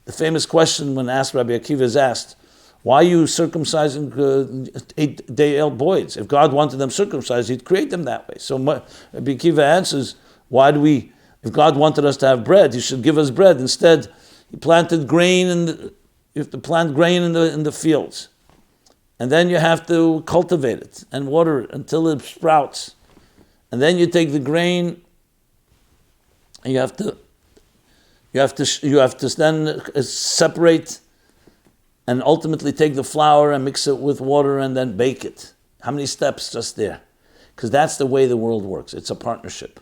The famous question when asked, Rabbi Akiva is asked, why are you circumcising 8-day-old boys? If God wanted them circumcised, he'd create them that way. So Rabbi Akiva answers, if God wanted us to have bread, he should give us bread. Instead, he planted grain you have to plant grain in the fields. And then you have to cultivate it and water it until it sprouts. And then you take the grain and you have to then separate and ultimately take the flour and mix it with water and then bake it. How many steps just there? Because that's the way the world works. It's a partnership.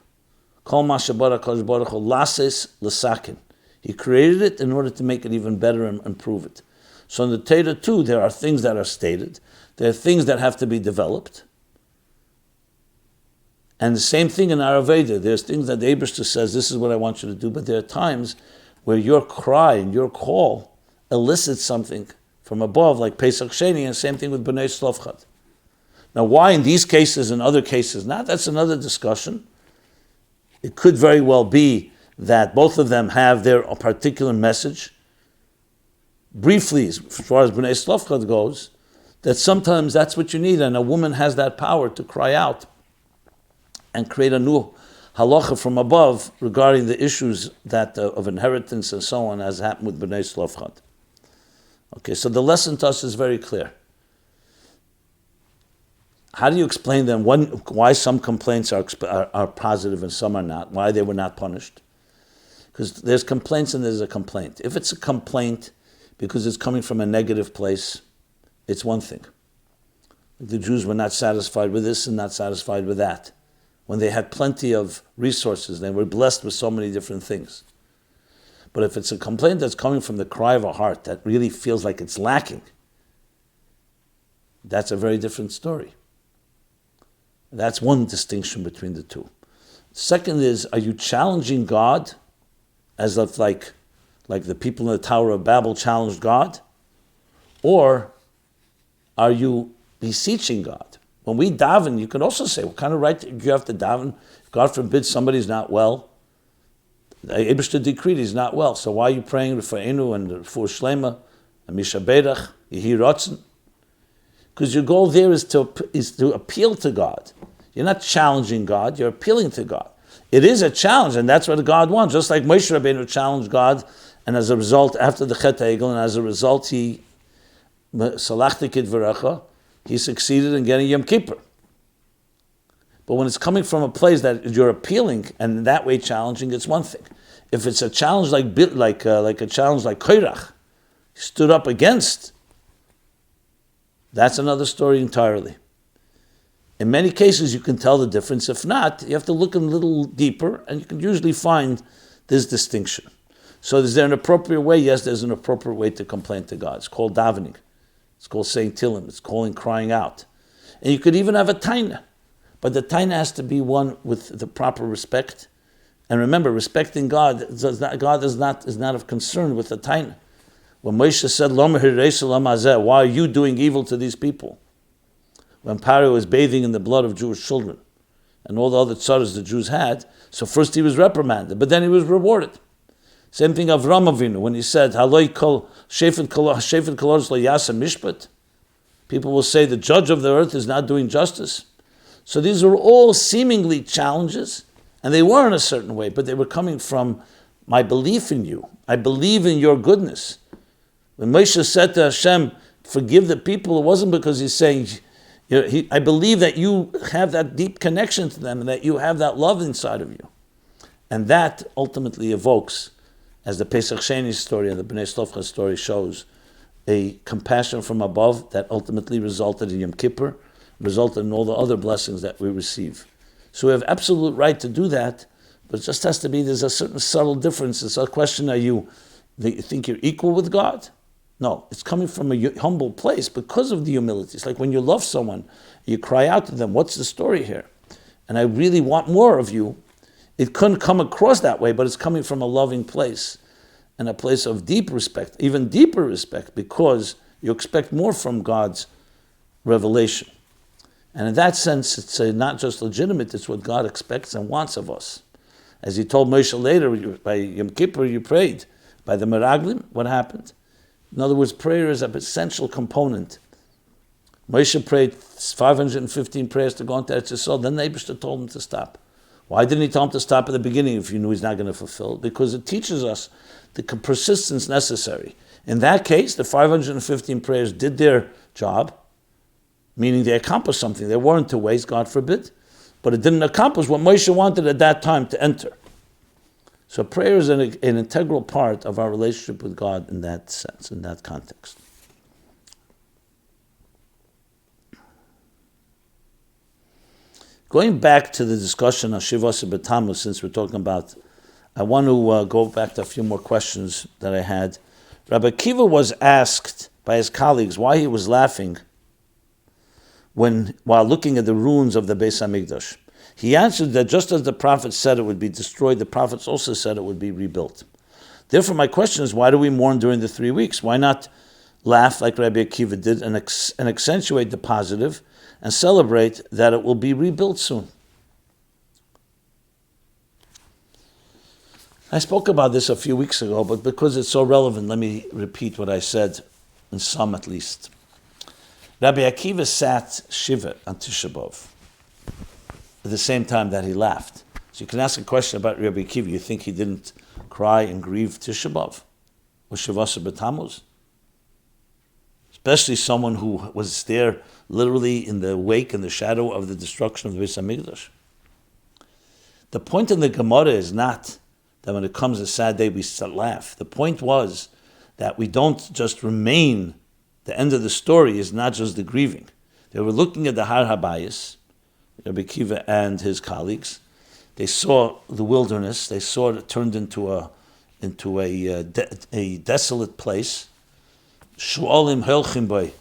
Kol ma shebara Kadosh Baruch Hu lases l'sakin. He created it in order to make it even better and improve it. So in the Torah too, there are things that are stated. There are things that have to be developed. And the same thing in Ayurveda. There's things that the Eibishter says, this is what I want you to do. But there are times where your cry and your call elicits something from above, like Pesach Sheni, and same thing with Bnei Tzelaphchad. Now why in these cases and other cases not, that's another discussion. It could very well be that both of them have their particular message. Briefly, as far as Bnei Tzelaphchad goes, that sometimes that's what you need, and a woman has that power to cry out and create a new halacha from above regarding the issues that of inheritance and so on, as happened with Bnei Tzelaphchad. Okay, so the lesson to us is very clear. How do you explain then why some complaints are positive and some are not? Why they were not punished? Because there's complaints and there's a complaint. If it's a complaint because it's coming from a negative place, it's one thing. The Jews were not satisfied with this and not satisfied with that. When they had plenty of resources, they were blessed with so many different things. But if it's a complaint that's coming from the cry of a heart that really feels like it's lacking, that's a very different story. That's one distinction between the two. Second is, are you challenging God as if like the people in the Tower of Babel challenged God? Or are you beseeching God? When we daven, you can also say, what kind of right do you have to daven? If God forbid somebody's not well, the Eibishter decreed he's not well. So why are you praying Rifa'inu and Refuah Shlema and Misha Berach, Yehi Ratzon? Because your goal there is to appeal to God. You're not challenging God, you're appealing to God. It is a challenge, and that's what God wants. Just like Moshe Rabbeinu challenged God, and as a result, after the Chet HaEgel, and as a result, he Salachti Kidvarecha, he succeeded in getting Yom Kippur. But when it's coming from a place that you're appealing and in that way challenging, it's one thing. If it's a challenge like a challenge like Korach, he stood up against, that's another story entirely. In many cases, you can tell the difference. If not, you have to look a little deeper, and you can usually find this distinction. So is there an appropriate way? Yes, there's an appropriate way to complain to God. It's called davening. It's called saying Tillim. It's calling, crying out. And you could even have a taina. But the taina has to be one with the proper respect. And remember, respecting God is not of concern with the taina. When Moshe said, why are you doing evil to these people? When Paro was bathing in the blood of Jewish children and all the other tzaras the Jews had, so first he was reprimanded, but then he was rewarded. Same thing of Avraham Avinu, when he said, Haloi kol shefet koloros lo yasa mishpat. People will say the judge of the earth is not doing justice. So these are all seemingly challenges, and they were in a certain way, but they were coming from my belief in you. I believe in your goodness. When Moshe said to Hashem, forgive the people, it wasn't because he's saying, I believe that you have that deep connection to them and that you have that love inside of you. And that ultimately evokes, as the Pesach Sheni story and the Bnei Tzelaphchad story shows, a compassion from above that ultimately resulted in Yom Kippur, resulted in all the other blessings that we receive. So we have absolute right to do that, but it just has to be, there's a certain subtle difference. It's a question, do you think you're equal with God? No, it's coming from a humble place because of the humility. It's like when you love someone, you cry out to them, what's the story here? And I really want more of you. It couldn't come across that way, but it's coming from a loving place and a place of deep respect, even deeper respect, because you expect more from God's revelation. And in that sense, it's not just legitimate, it's what God expects and wants of us. As he told Moshe later, by Yom Kippur you prayed. By the Meraglim, what happened? In other words, prayer is an essential component. Moshe prayed 515 prayers to go into Eretz Yisrael, then the Eibishter told him to stop. Why didn't he tell him to stop at the beginning if he knew he's not going to fulfill? Because it teaches us the persistence necessary. In that case, the 515 prayers did their job, meaning they accomplished something. They weren't to waste, God forbid, but it didn't accomplish what Moshe wanted at that time to enter. So prayer is an integral part of our relationship with God in that sense, in that context. Going back to the discussion of Shivasa B'Tammuz, since we're talking about, I want to go back to a few more questions that I had. Rabbi Akiva was asked by his colleagues why he was laughing while looking at the ruins of the Beis HaMikdash. He answered that just as the prophets said it would be destroyed, the prophets also said it would be rebuilt. Therefore, my question is, why do we mourn during the 3 weeks? Why not laugh like Rabbi Akiva did and accentuate the positive and celebrate that it will be rebuilt soon? I spoke about this a few weeks ago, but because it's so relevant, let me repeat what I said, in some at least. Rabbi Akiva sat Shiva on Tisha B'Av at the same time that he laughed. So you can ask a question about Rabbi Akiva. You think he didn't cry and grieve Tisha B'Av or Shivasa B'Tammuz? Especially someone who was there literally in the wake and the shadow of the destruction of the Beis HaMikdash. The point in the Gemara is not that when it comes a sad day we laugh. The point was that we don't just remain, the end of the story is not just the grieving. They were looking at the Har HaBayis, Rabbi Akiva and his colleagues. They saw the wilderness. They saw it turned into a desolate place. Shu'alim helchim bay.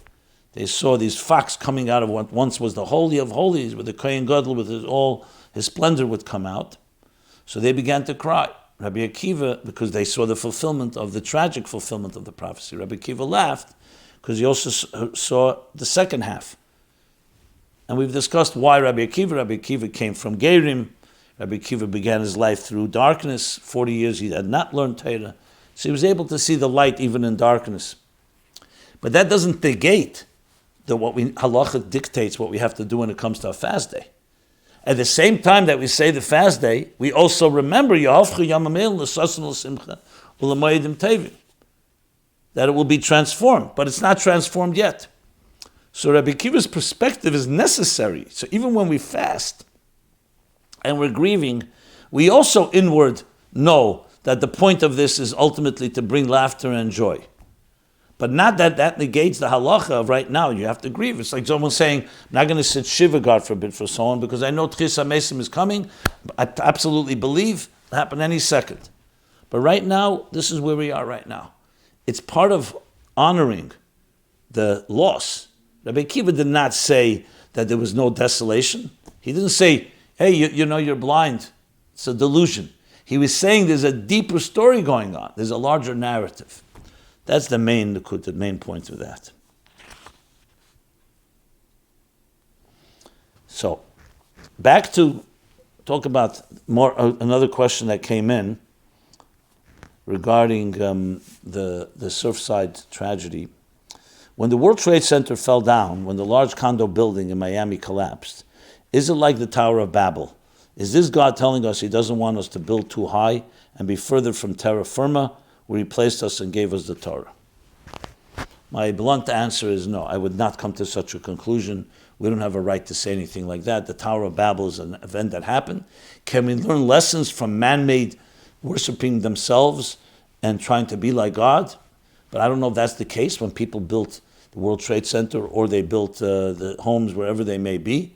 They saw these fox coming out of what once was the Holy of Holies, where the Kohen Gadol with his splendor would come out. So they began to cry. Rabbi Akiva, because they saw the fulfillment of the tragic fulfillment of the prophecy. Rabbi Akiva laughed because he also saw the second half. And we've discussed why Rabbi Akiva came from Gerim. Rabbi Akiva began his life through darkness. 40 years he had not learned Torah. So he was able to see the light even in darkness. But that doesn't negate halacha dictates what we have to do when it comes to a fast day. At the same time that we say the fast day, we also remember that it will be transformed, but it's not transformed yet. So Rabbi Akiva's perspective is necessary. So even when we fast and we're grieving, we also inward know that the point of this is ultimately to bring laughter and joy. But not that negates the halacha of right now, you have to grieve. It's like someone saying, I'm not going to sit Shiva, God forbid, for someone because I know Tchis HaMesim is coming. I absolutely believe it'll happen any second. But right now, this is where we are right now. It's part of honoring the loss. Rabbi Akiva did not say that there was no desolation. He didn't say, hey, you know you're blind. It's a delusion. He was saying there's a deeper story going on. There's a larger narrative. That's the main point of that. So, back to talk about another question that came in. regarding the Surfside tragedy. When the World Trade Center fell down, when the large condo building in Miami collapsed, is it like the Tower of Babel? Is this God telling us he doesn't want us to build too high and be further from terra firma, where he placed us and gave us the Torah? My blunt answer is no. I would not come to such a conclusion. We don't have a right to say anything like that. The Tower of Babel is an event that happened. Can we learn lessons from man-made worshiping themselves and trying to be like God? But I don't know if that's the case when people built the World Trade Center or they built the homes wherever they may be.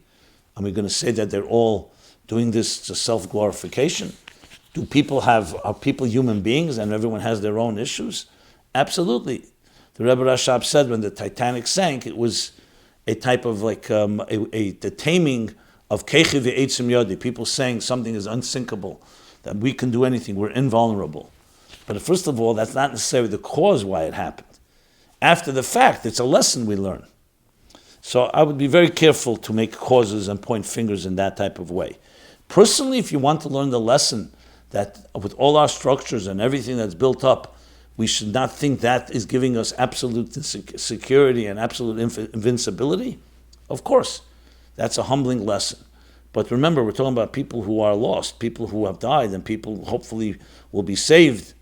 Are we going to say that they're all doing this to self-glorification? Are people human beings and everyone has their own issues? Absolutely. The Rebbe Rashab said when the Titanic sank, it was a type of like the taming of Kechi v'Eitzim Yodi, people saying something is unsinkable, that we can do anything, we're invulnerable. But first of all, that's not necessarily the cause why it happened. After the fact, it's a lesson we learn. So I would be very careful to make causes and point fingers in that type of way. Personally, if you want to learn the lesson that with all our structures and everything that's built up, we should not think that is giving us absolute security and absolute invincibility, of course, that's a humbling lesson. But remember, we're talking about people who are lost, people who have died, and people hopefully will be saved.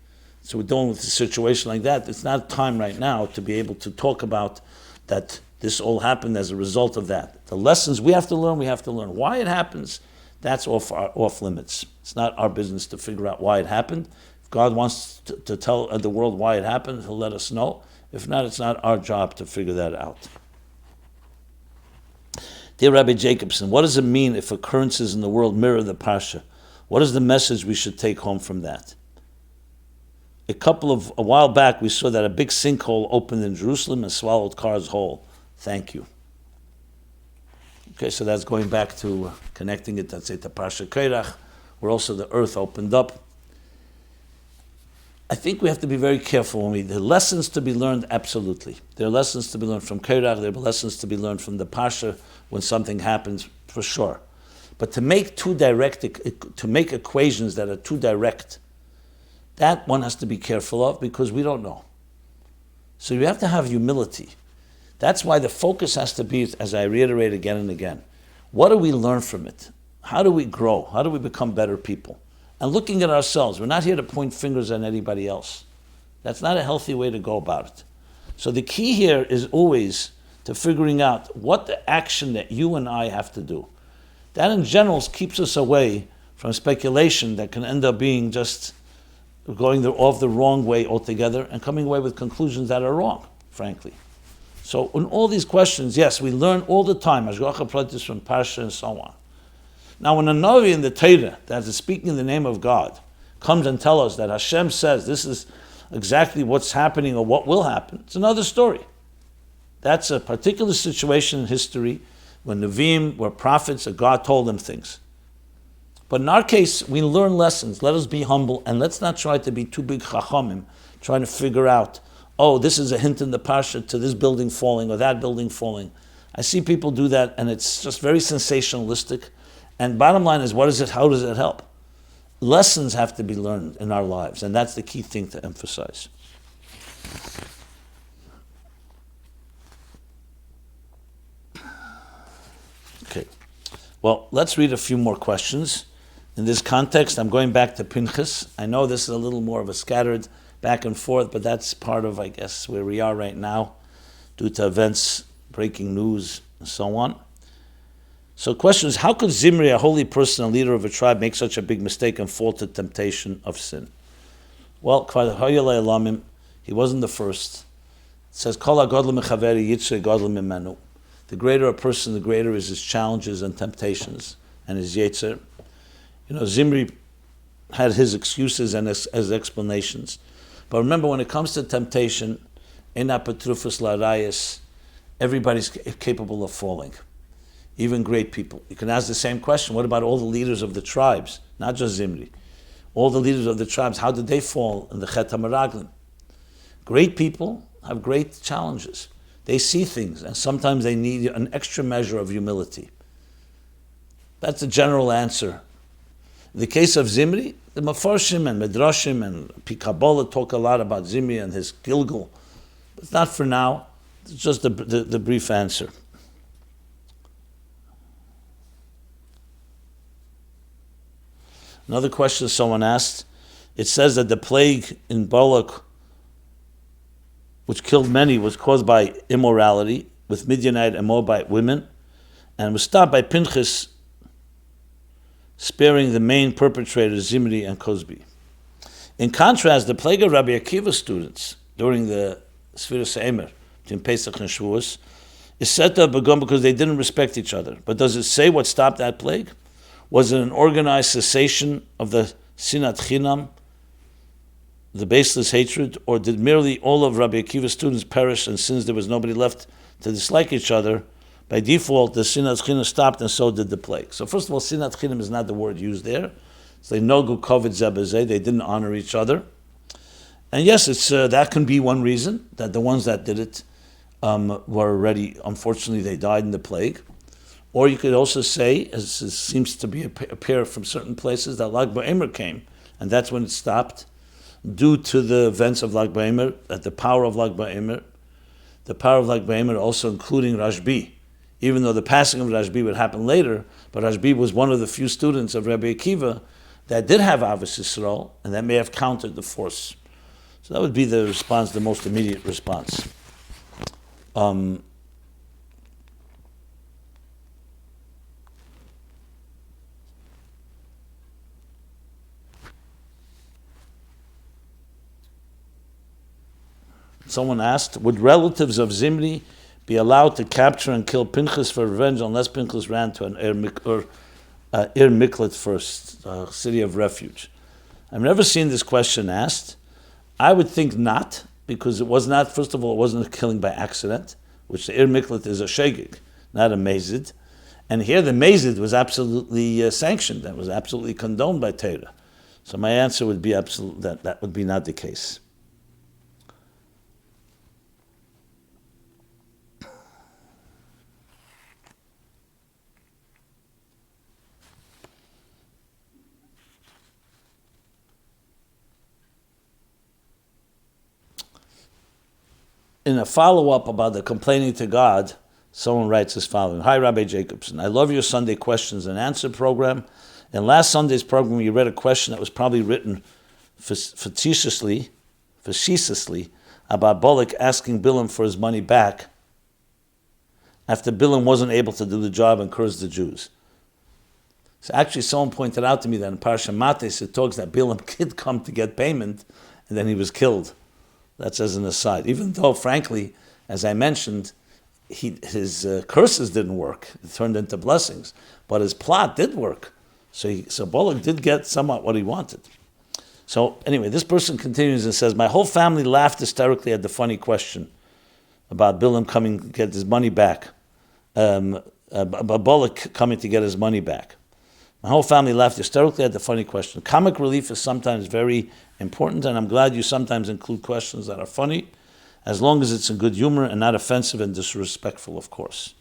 So we're dealing with a situation like that. It's not time right now to be able to talk about that this all happened as a result of that. The lessons we have to learn. Why it happens, that's off limits. It's not our business to figure out why it happened. If God wants to tell the world why it happened, he'll let us know. If not, it's not our job to figure that out. Dear Rabbi Jacobson, what does it mean if occurrences in the world mirror the Parsha? What is the message we should take home from that? A while back, we saw that a big sinkhole opened in Jerusalem and swallowed cars whole. Thank you. Okay, so that's going back to connecting it, let's say, to Parsha Korach, where also the earth opened up. I think we have to be very careful there are lessons to be learned, absolutely. There are lessons to be learned from Korach, there are lessons to be learned from the Parsha when something happens, for sure. But to make equations that are too direct, that one has to be careful of because we don't know. So you have to have humility. That's why the focus has to be, as I reiterate again and again, what do we learn from it? How do we grow? How do we become better people? And looking at ourselves, we're not here to point fingers at anybody else. That's not a healthy way to go about it. So the key here is always to figuring out what the action that you and I have to do. That in general keeps us away from speculation that can end up being just going off the wrong way altogether and coming away with conclusions that are wrong, frankly. So in all these questions, yes, we learn all the time, Hashgacha Pratis from Parsha and so on. Now when a Navi in the Torah that is speaking in the name of God comes and tells us that Hashem says this is exactly what's happening or what will happen, it's another story. That's a particular situation in history when Nevi'im were prophets and God told them things. But in our case, we learn lessons. Let us be humble and let's not try to be too big chachamim, trying to figure out, oh, this is a hint in the Parsha to this building falling or that building falling. I see people do that and it's just very sensationalistic. And bottom line is, how does it help? Lessons have to be learned in our lives, and that's the key thing to emphasize. Okay, well, let's read a few more questions. In this context, I'm going back to Pinchas. I know this is a little more of a scattered back and forth, but that's part of, I guess, where we are right now, due to events, breaking news, and so on. So the question is, how could Zimri, a holy person and leader of a tribe, make such a big mistake and fall to temptation of sin? Well, he wasn't the first. It says, the greater a person, the greater is his challenges and temptations and his yetzer. Zimri had his excuses and his explanations. But remember, when it comes to temptation, everybody's capable of falling. Even great people. You can ask the same question. What about all the leaders of the tribes? Not just Zimri. All the leaders of the tribes, how did they fall in the Chet HaMeraglim? Great people have great challenges. They see things, and sometimes they need an extra measure of humility. That's the general answer. In the case of Zimri, the Mefarshim and Midrashim and Kabbalah talk a lot about Zimri and his Gilgal. But not for now. It's just the brief answer. Another question someone asked, it says that the plague in Balak, which killed many, was caused by immorality with Midianite and Moabite women, and was stopped by Pinchas sparing the main perpetrators, Zimri and Cosby. In contrast, the plague of Rabbi Akiva's students during the Sfiras Eimer, between Pesach and Shavuos, is said to have begun because they didn't respect each other. But does it say what stopped that plague? Was it an organized cessation of the Sinat Chinam, the baseless hatred, or did merely all of Rabbi Akiva's students perish, and since there was nobody left to dislike each other, by default the Sinat Chinam stopped and so did the plague? So first of all, Sinat Chinam is not the word used there. So they nogu kovid zebezeh, they didn't honor each other. And yes, it's that can be one reason, that the ones that did it were already, unfortunately, they died in the plague. Or you could also say, as it seems to be appear from certain places, that Lag BaOmer came, and that's when it stopped, due to the events of Lag BaOmer, that the power of Lag BaOmer also including Rashbi, even though the passing of Rashbi would happen later, but Rashbi was one of the few students of Rabbi Akiva that did have Avos Yisrael, and that may have countered the force. So that would be the response, the most immediate response. Someone asked, would relatives of Zimri be allowed to capture and kill Pinchas for revenge unless Pinchas ran to an Ir Miklat first, city of refuge? I've never seen this question asked. I would think not, because it was not, first of all, it wasn't a killing by accident, which the Ir Miklat is a shegig, not a mezid. And here the mezid was absolutely sanctioned, that was absolutely condoned by Torah. So my answer would be that would be not the case. In a follow-up about the complaining to God, someone writes as following: Hi, Rabbi Jacobson. I love your Sunday questions and answer program. In last Sunday's program, you read a question that was probably written facetiously about Balak asking Bilam for his money back after Bilam wasn't able to do the job and cursed the Jews. So actually, someone pointed out to me that in Parsha Matis, it talks that Bilam did come to get payment, and then he was killed. That's as an aside. Even though, frankly, as I mentioned, his curses didn't work. It turned into blessings. But his plot did work. So Balak did get somewhat what he wanted. So anyway, this person continues and says, my whole family laughed hysterically at the funny question about Bilam coming to get his money back. About Balak coming to get his money back. My whole family laughed hysterically at the funny question. Comic relief is sometimes very important, and I'm glad you sometimes include questions that are funny, as long as it's in good humor and not offensive and disrespectful, of course.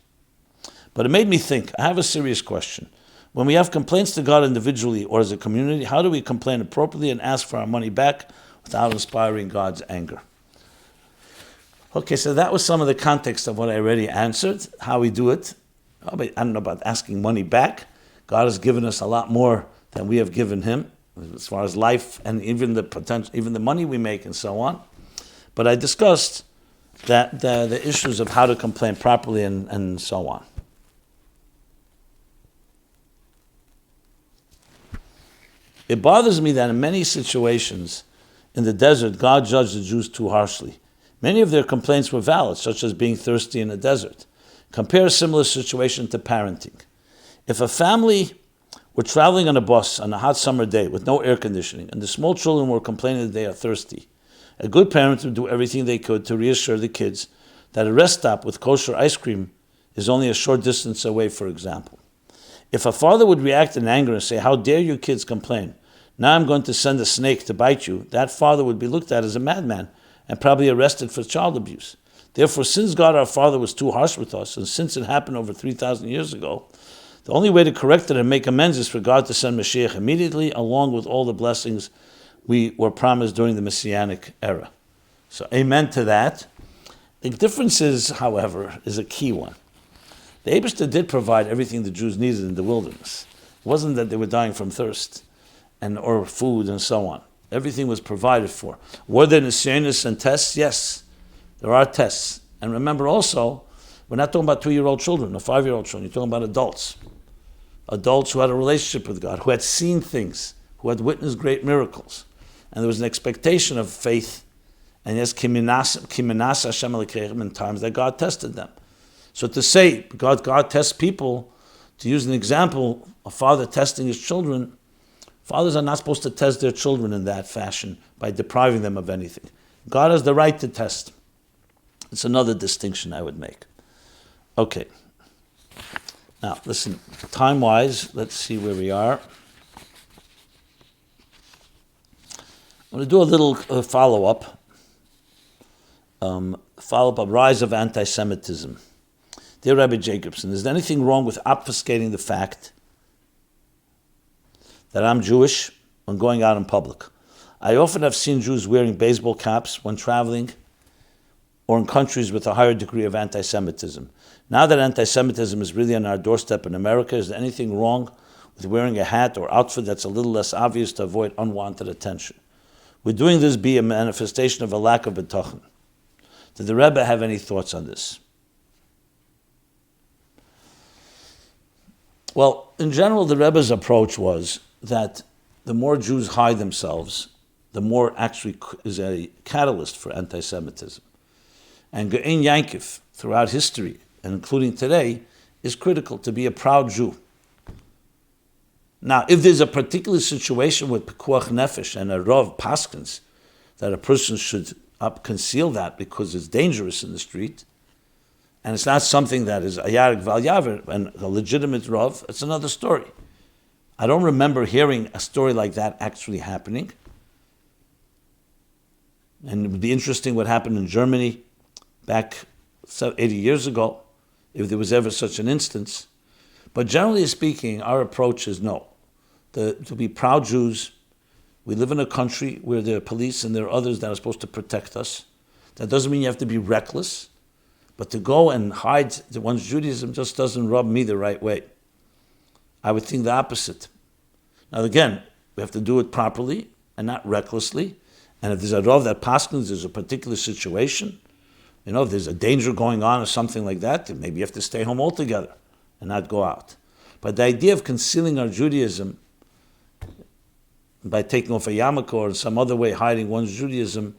But it made me think, I have a serious question. When we have complaints to God individually or as a community, how do we complain appropriately and ask for our money back without inspiring God's anger? Okay, so that was some of the context of what I already answered, how we do it. I don't know about asking money back. God has given us a lot more than we have given him, as far as life and even the potential, even the money we make and so on. But I discussed that the issues of how to complain properly and so on. It bothers me that in many situations in the desert, God judged the Jews too harshly. Many of their complaints were valid, such as being thirsty in the desert. Compare a similar situation to parenting. If a family were traveling on a bus on a hot summer day with no air conditioning, and the small children were complaining that they are thirsty, a good parent would do everything they could to reassure the kids that a rest stop with kosher ice cream is only a short distance away, for example. If a father would react in anger and say, how dare you kids complain? Now I'm going to send a snake to bite you. That father would be looked at as a madman and probably arrested for child abuse. Therefore, since God our Father was too harsh with us, and since it happened over 3,000 years ago, The only way to correct it and make amends is for God to send Mashiach immediately, along with all the blessings we were promised during the Messianic era. So amen to that. The difference is, however, is a key one. The Eibishter did provide everything the Jews needed in the wilderness. It wasn't that they were dying from thirst or food and so on. Everything was provided for. Were there nisyonos and tests? Yes, there are tests. And remember also, we're not talking about 2-year-old children or 5-year-old children. You're talking about adults. Adults who had a relationship with God, who had seen things, who had witnessed great miracles. And there was an expectation of faith. And yes, Kimenas Hashem Elokeichem, in times that God tested them. So to say God tests people, to use an example, a father testing his children, fathers are not supposed to test their children in that fashion by depriving them of anything. God has the right to test. It's another distinction I would make. Okay. Now, listen, time-wise, let's see where we are. I'm going to do a little follow-up. Follow-up of rise of anti-Semitism. Dear Rabbi Jacobson, is there anything wrong with obfuscating the fact that I'm Jewish when going out in public? I often have seen Jews wearing baseball caps when traveling or in countries with a higher degree of anti-Semitism. Now that anti-Semitism is really on our doorstep in America, is there anything wrong with wearing a hat or outfit that's a little less obvious to avoid unwanted attention? Would doing this be a manifestation of a lack of bitachon? Did the Rebbe have any thoughts on this? Well, in general, the Rebbe's approach was that the more Jews hide themselves, the more actually is a catalyst for anti-Semitism. And Ge'en Yankiv, throughout history, and including today, is critical to be a proud Jew. Now, if there's a particular situation with Pekuach Nefesh and a Rav Paskins, that a person should conceal that because it's dangerous in the street, and it's not something that is Iyar Val Yaver and a legitimate Rav, it's another story. I don't remember hearing a story like that actually happening. And it would be interesting what happened in Germany back 80 years ago, if there was ever such an instance. But generally speaking, our approach is no. To be proud Jews, we live in a country where there are police and there are others that are supposed to protect us. That doesn't mean you have to be reckless, but to go and hide one's Judaism just doesn't rub me the right way. I would think the opposite. Now again, we have to do it properly and not recklessly. And if there's a Rav that paskins, there's a particular situation, if there's a danger going on or something like that, then maybe you have to stay home altogether and not go out. But the idea of concealing our Judaism by taking off a yarmulke or some other way hiding one's Judaism,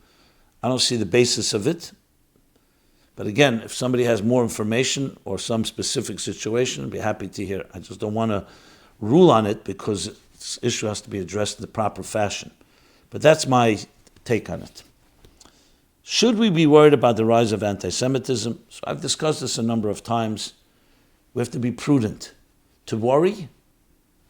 I don't see the basis of it. But again, if somebody has more information or some specific situation, I'd be happy to hear. I just don't want to rule on it because this issue has to be addressed in the proper fashion. But that's my take on it. Should we be worried about the rise of anti-Semitism? So I've discussed this a number of times. We have to be prudent. To worry,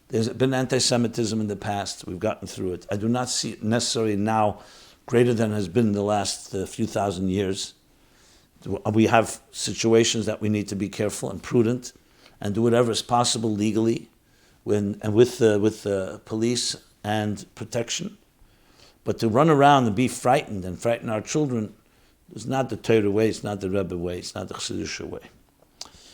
there's been anti-Semitism in the past. We've gotten through it. I do not see it necessarily now greater than has been in the last few thousand years. We have situations that we need to be careful and prudent and do whatever is possible legally with the police and protection. But to run around and be frightened and frighten our children is not the Torah way, it's not the Rebbe way, it's not the Chassidic way.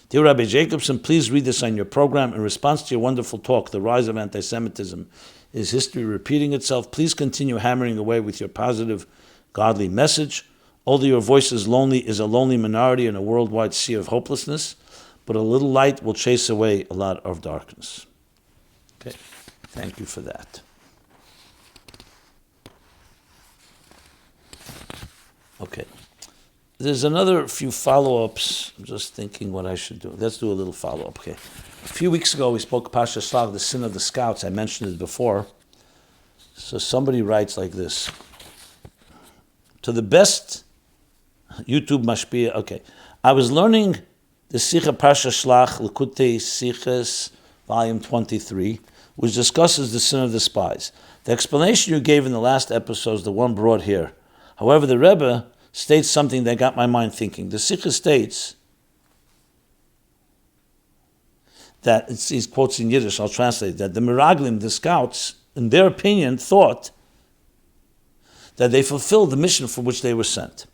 Dear Rabbi Jacobson, please read this on your program. In response to your wonderful talk, The Rise of Anti-Semitism, Is History Repeating Itself? Please continue hammering away with your positive, godly message. Although your voice is a lonely minority in a worldwide sea of hopelessness, but a little light will chase away a lot of darkness. Okay, thank you for that. Okay, there's another few follow-ups. I'm just thinking what I should do. Let's do a little follow-up, okay. A few weeks ago, we spoke Pasha Shlach, the sin of the scouts. I mentioned it before. So somebody writes like this. To the best YouTube mashpia, okay. I was learning the Sicha Pasha Shlach, Likutei Siches, volume 23, which discusses the sin of the spies. The explanation you gave in the last episode is the one brought here. However, the Rebbe states something that got my mind thinking. The Sikha states that, he quotes in Yiddish, I'll translate, that the Meraglim, the scouts, in their opinion, thought that they fulfilled the mission for which they were sent.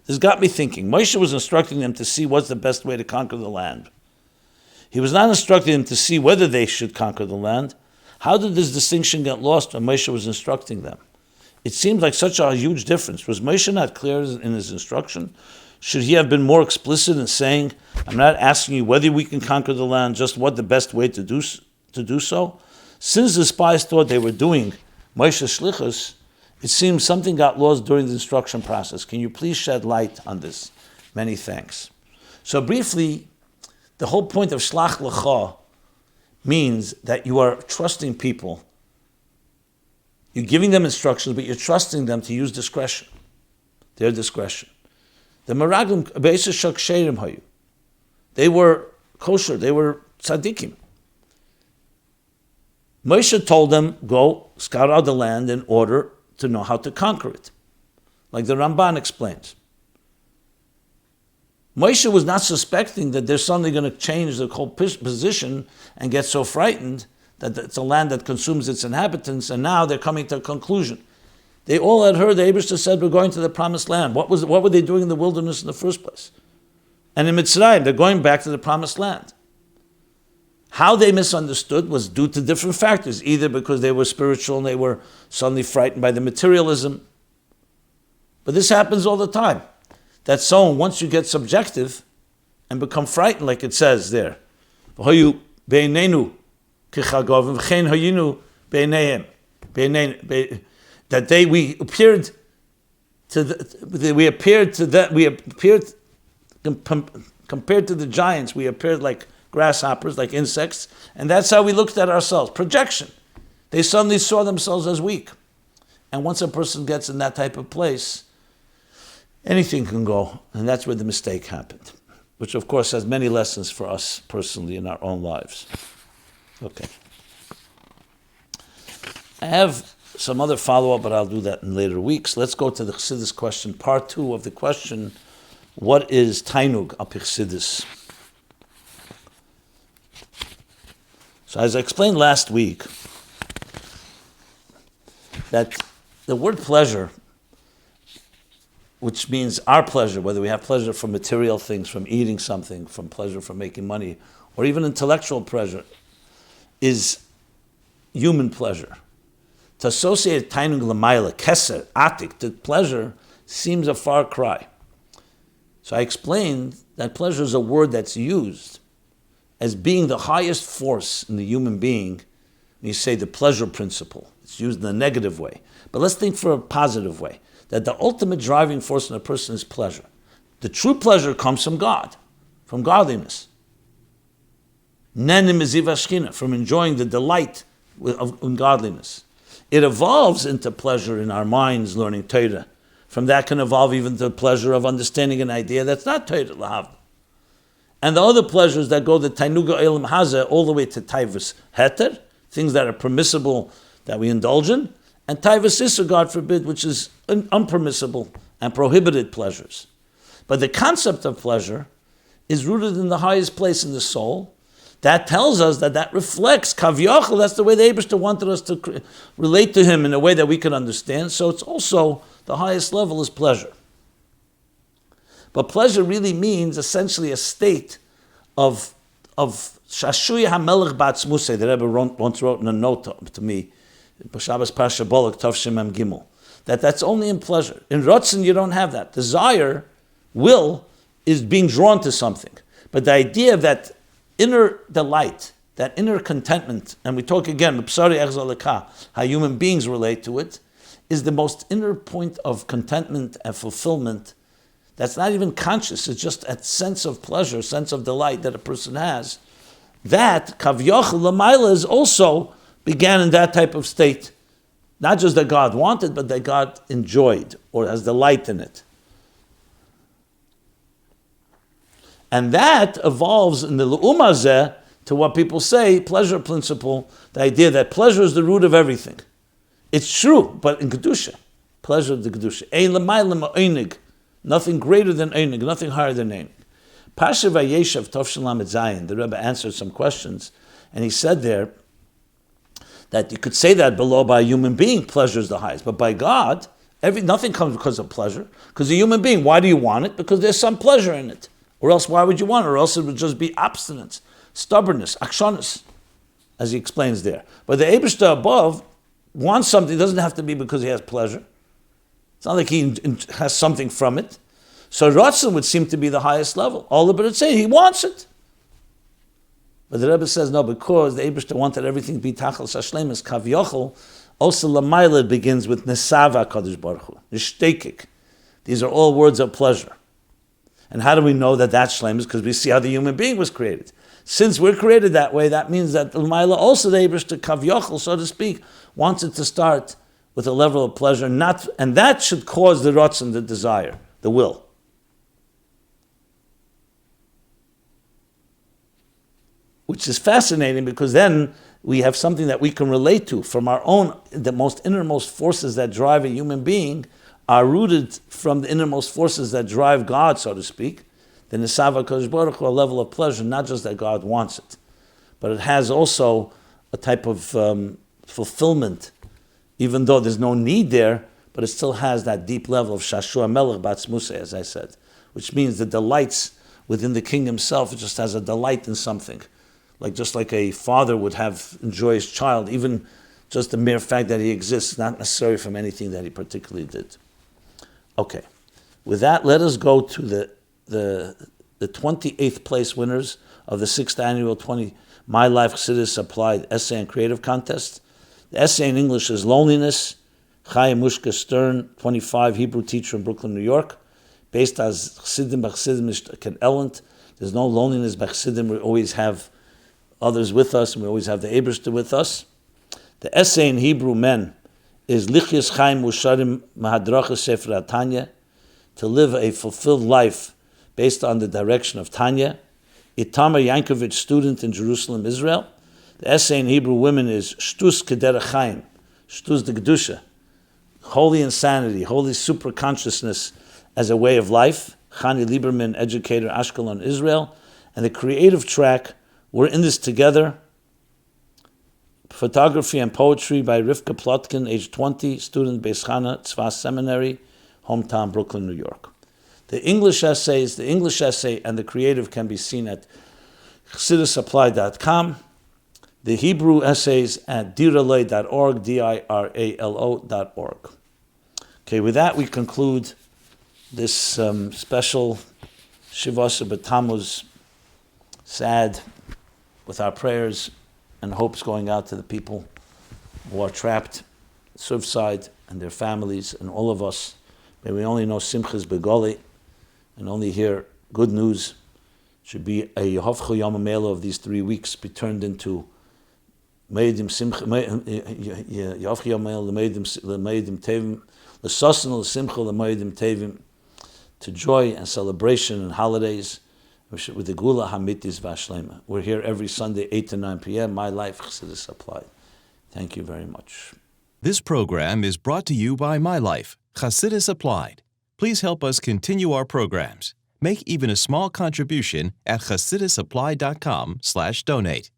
This got me thinking. Moshe was instructing them to see what's the best way to conquer the land. He was not instructing them to see whether they should conquer the land. How did this distinction get lost when Moshe was instructing them? It seemed like such a huge difference. Was Moshe not clear in his instruction? Should he have been more explicit in saying, I'm not asking you whether we can conquer the land, just what the best way to do so? Since the spies thought they were doing Moshe's shlichus, it seems something got lost during the instruction process. Can you please shed light on this? Many thanks. So briefly, the whole point of shlach lecha means that you are trusting people. You're giving them instructions, but you're trusting them to use discretion, their discretion. The Meraglim, they were kosher, they were tzaddikim. Moshe told them, go scout out the land in order to know how to conquer it, like the Ramban explains. Moshe was not suspecting that they're suddenly going to change the whole position and get so frightened that it's a land that consumes its inhabitants, and now they're coming to a conclusion. They all had heard the Eibishter said we're going to the promised land. What were they doing in the wilderness in the first place? And in Mitzrayim, they're going back to the promised land. How they misunderstood was due to different factors, either because they were spiritual and they were suddenly frightened by the materialism. But this happens all the time. That so once you get subjective and become frightened, like it says there, that compared to the giants, we appeared like grasshoppers, like insects, and that's how we looked at ourselves. Projection. They suddenly saw themselves as weak. And once a person gets in that type of place, anything can go, and that's where the mistake happened, which of course has many lessons for us personally in our own lives. Okay. I have some other follow-up, but I'll do that in later weeks. Let's go to the Chassidus question, part 2 of the question, what is taanug al pi Chassidus? So as I explained last week, that the word pleasure, which means our pleasure, whether we have pleasure from material things, from eating something, from pleasure from making money, or even intellectual pleasure, is human pleasure. To associate taanug l'mayla, keser, atik, to pleasure, seems a far cry. So I explained that pleasure is a word that's used as being the highest force in the human being. When you say the pleasure principle, it's used in a negative way. But let's think for a positive way, that the ultimate driving force in a person is pleasure. The true pleasure comes from God, from godliness. Nenim meziv hashchina, from enjoying the delight of godliness. It evolves into pleasure in our minds, learning Torah. From that can evolve even to the pleasure of understanding an idea that's not Torah lahav. And the other pleasures that go to taanug elam hazeh, all the way to taivus heter, things that are permissible that we indulge in, and taivus issur, God forbid, which is unpermissible and prohibited pleasures. But the concept of pleasure is rooted in the highest place in the soul. That tells us that reflects kavyachol. That's the way the Eibishter wanted us to relate to him in a way that we can understand. So it's also the highest level is pleasure. But pleasure really means essentially a state of shashuya hamelech ba'atzmusei. The Rebbe once wrote in a note to me, B'Shabbos Parsha Bolek Tavshim Mem Gimel, that's only in pleasure. In Ratzon you don't have that. Desire, will, is being drawn to something. But the idea of that inner delight, that inner contentment, and we talk again, how human beings relate to it, is the most inner point of contentment and fulfillment that's not even conscious. It's just a sense of pleasure, sense of delight that a person has. That, kavyachol l'mayla, is also began in that type of state. Not just that God wanted, but that God enjoyed or has delight in it. And that evolves in the l'umazeh to what people say, pleasure principle, the idea that pleasure is the root of everything. It's true, but in Kedusha, pleasure is the Kedusha. Ein l'mayla ma'onig, nothing greater than einig, nothing higher than einig. Pasha Vayeshev Tovshin Lamed Zayin, the Rebbe answered some questions, and he said there that you could say that below by a human being, pleasure is the highest, but by God, nothing comes because of pleasure. Because a human being, why do you want it? Because there's some pleasure in it. Or else, why would you want it? Or else it would just be abstinence, stubbornness, akshonis, as he explains there. But the Eibishter above wants something. It doesn't have to be because he has pleasure. It's not like he has something from it. So Ratzon would seem to be the highest level. All the Baruch say he wants it. But the Rebbe says, no, because the Eibishter wanted everything to be Tachal Shashlemis, Kav Yochel, also Lamaila begins with Nesava Kadosh Baruch Hu, Nishtekik. These are all words of pleasure. And how do we know that that's Shlemis? Because we see how the human being was created. Since we're created that way, that means that Lamaila, also the Eibishter, Kav Yochel, so to speak, wants it to start with a level of pleasure, and that should cause the Ratzon, the desire, the will. Which is fascinating because then we have something that we can relate to from our own, the most innermost forces that drive a human being are rooted from the innermost forces that drive God, so to speak. The Nesava Kodesh Baruch Hu, a level of pleasure, not just that God wants it, but it has also a type of fulfillment, even though there's no need there, but it still has that deep level of Shashua Melech Batzmuse, as I said, which means the delights within the king himself. It just has a delight in something. Just like a father would enjoy his child, even just the mere fact that he exists, not necessarily from anything that he particularly did. Okay, with that, let us go to the 28th place winners of the 6th annual My Life Chassidus Applied Essay and Creative Contest. The essay in English is Loneliness, Chaya Mushka Stern, 25, Hebrew teacher in Brooklyn, New York. Based as Chassidim B'Chassidim Ishtaken Elent. There's no loneliness by Chassidim. We always have others with us, and we always have the Eibishter with us. The essay in Hebrew, men, is Lichios Chaim Usharim Mahadrakha Sefer Tanya, to live a fulfilled life based on the direction of Tanya. Itamar Yankovitch, student in Jerusalem, Israel. The essay in Hebrew, women, is Shtus Kederach Chaim, Shtus de Gedusha, holy insanity, holy super consciousness as a way of life. Chanie Lieberman, educator, Ashkelon, Israel. And the creative track, we're in this together. Photography and poetry by Rivka Plotkin, age 20, student, Beis Chana, Tzva Seminary, hometown, Brooklyn, New York. The English essay and the creative can be seen at chassidusapply.com. The Hebrew essays at diralo.org, diralo.org. Okay, with that we conclude this special Shivasa Tammuz, sad, with our prayers and hopes going out to the people who are trapped at Surfside and their families and all of us. May we only know Simchas Begoli and only hear good news. Should be a Yehovcha Yom HaMela of these 3 weeks be turned into Meidim Simcha, Yehovcha Yom HaMela, Meidim Tevim, L'Sosan L'Simcha, L'Meidim Tevim, to joy and celebration and holidays with the Gula Hamitis Vashlema. We're here every Sunday, 8 to 9 p.m. My Life Chassidus Applied. Thank you very much. This program is brought to you by My Life Chassidus Applied. Please help us continue our programs. Make even a small contribution at chassidusapply.com/donate.